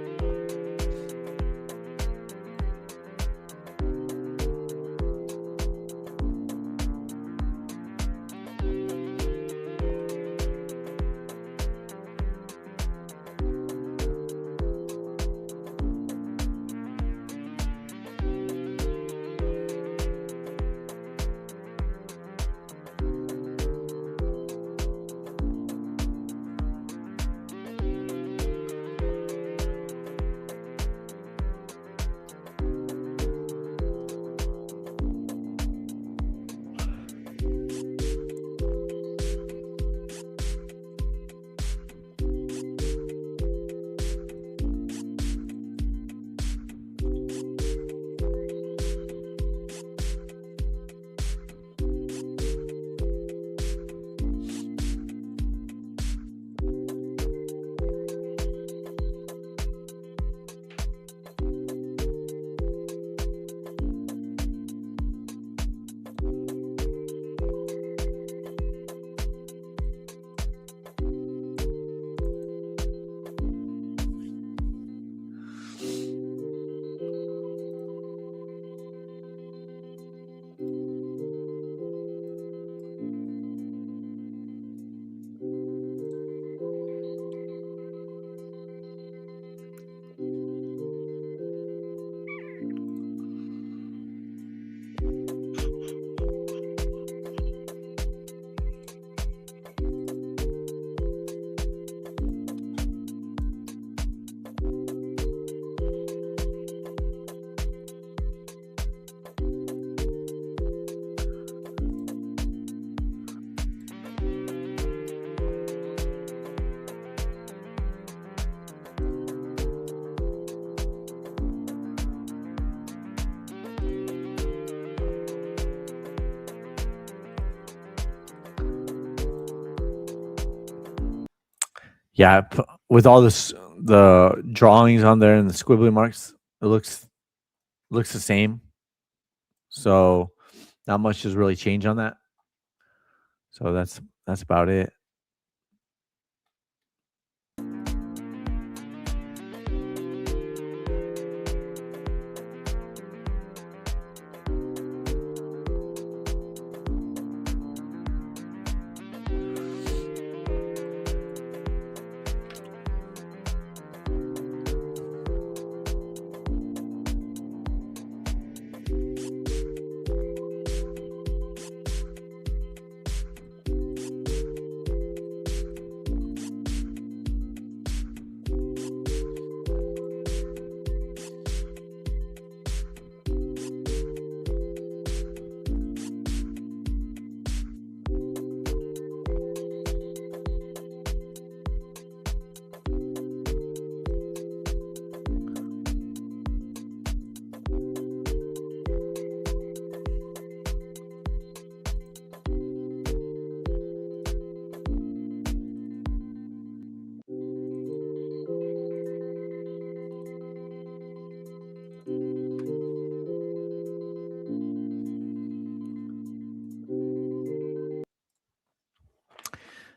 Yeah, with all this the drawings on there and the squibbly marks, it looks the same. So not much has really changed on that. So that's about it.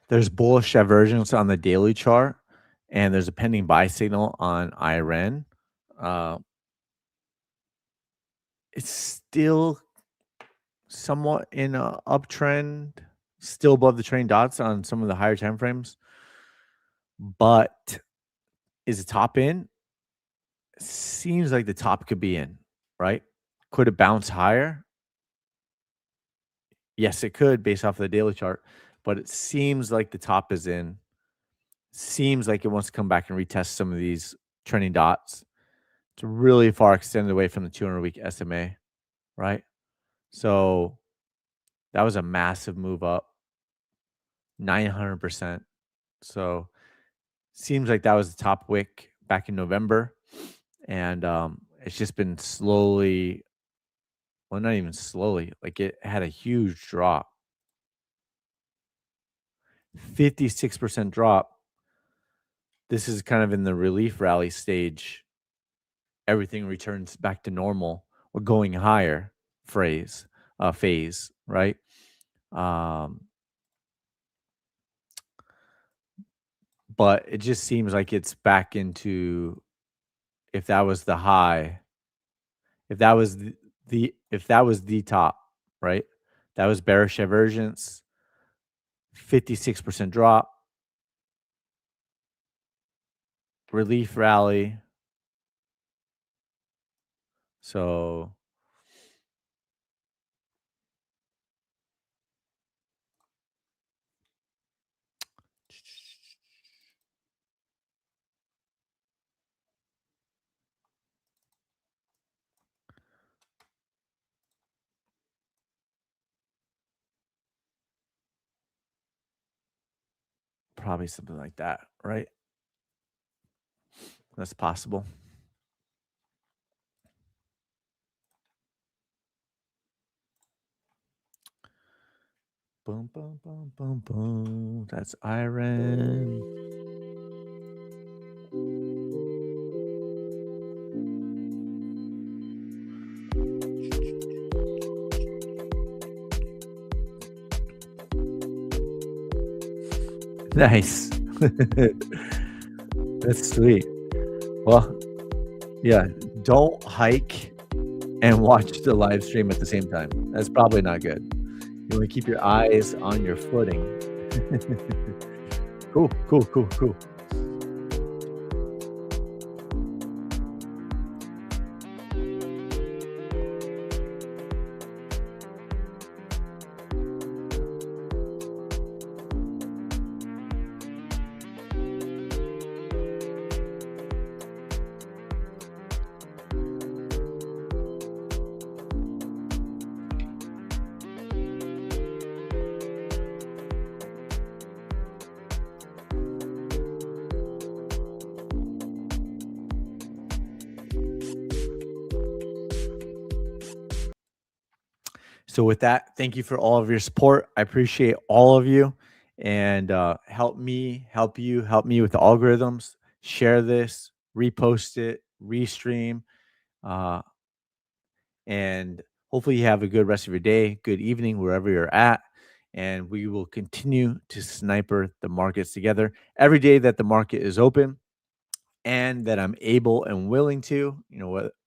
There's bullish divergence on the daily chart, and there's a pending buy signal on IREN. Uh, it's still somewhat in a uptrend, still above the trailing dots on some of the higher time frames. But is the top in? Seems like the top could be in, right? Could it bounce higher? Yes, it could based off of the daily chart, but it seems like the top is in. Seems like it wants to come back and retest some of these trending dots. It's really far extended away from the 200-week SMA, right? So that was a massive move up, 900%. So seems like that was the top wick back in November, and it's just been slowly, well, not even slowly, like it had a huge drop, 56% drop. This is kind of in the relief rally stage. Everything returns back to normal or going higher phase, right? Um, but it just seems like it's back into, if that was the high, if that was if that was the top, right? That was bearish divergence, 56% drop, relief rally. So probably something like that, right? That's possible. Boom, boom, boom, boom, boom. That's Iron. Nice. That's sweet. Well, yeah, don't hike and watch the live stream at the same time. That's probably not good. You want to keep your eyes on your footing. Cool, cool, cool, cool. So with that, thank you for all of your support. I appreciate all of you. and help me, help me with the algorithms. Share this, repost it, restream, uh, and hopefully you have a good rest of your day, good evening, wherever you're at. And we will continue to sniper the markets together every day that the market is open and that I'm able and willing to,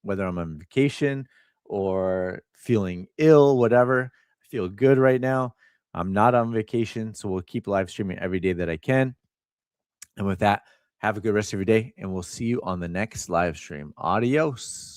whether I'm on vacation or feeling ill, whatever. I feel good right now. I'm not on vacation, so we'll keep live streaming every day that I can. And with that, have a good rest of your day, and we'll see you on the next live stream. Adios.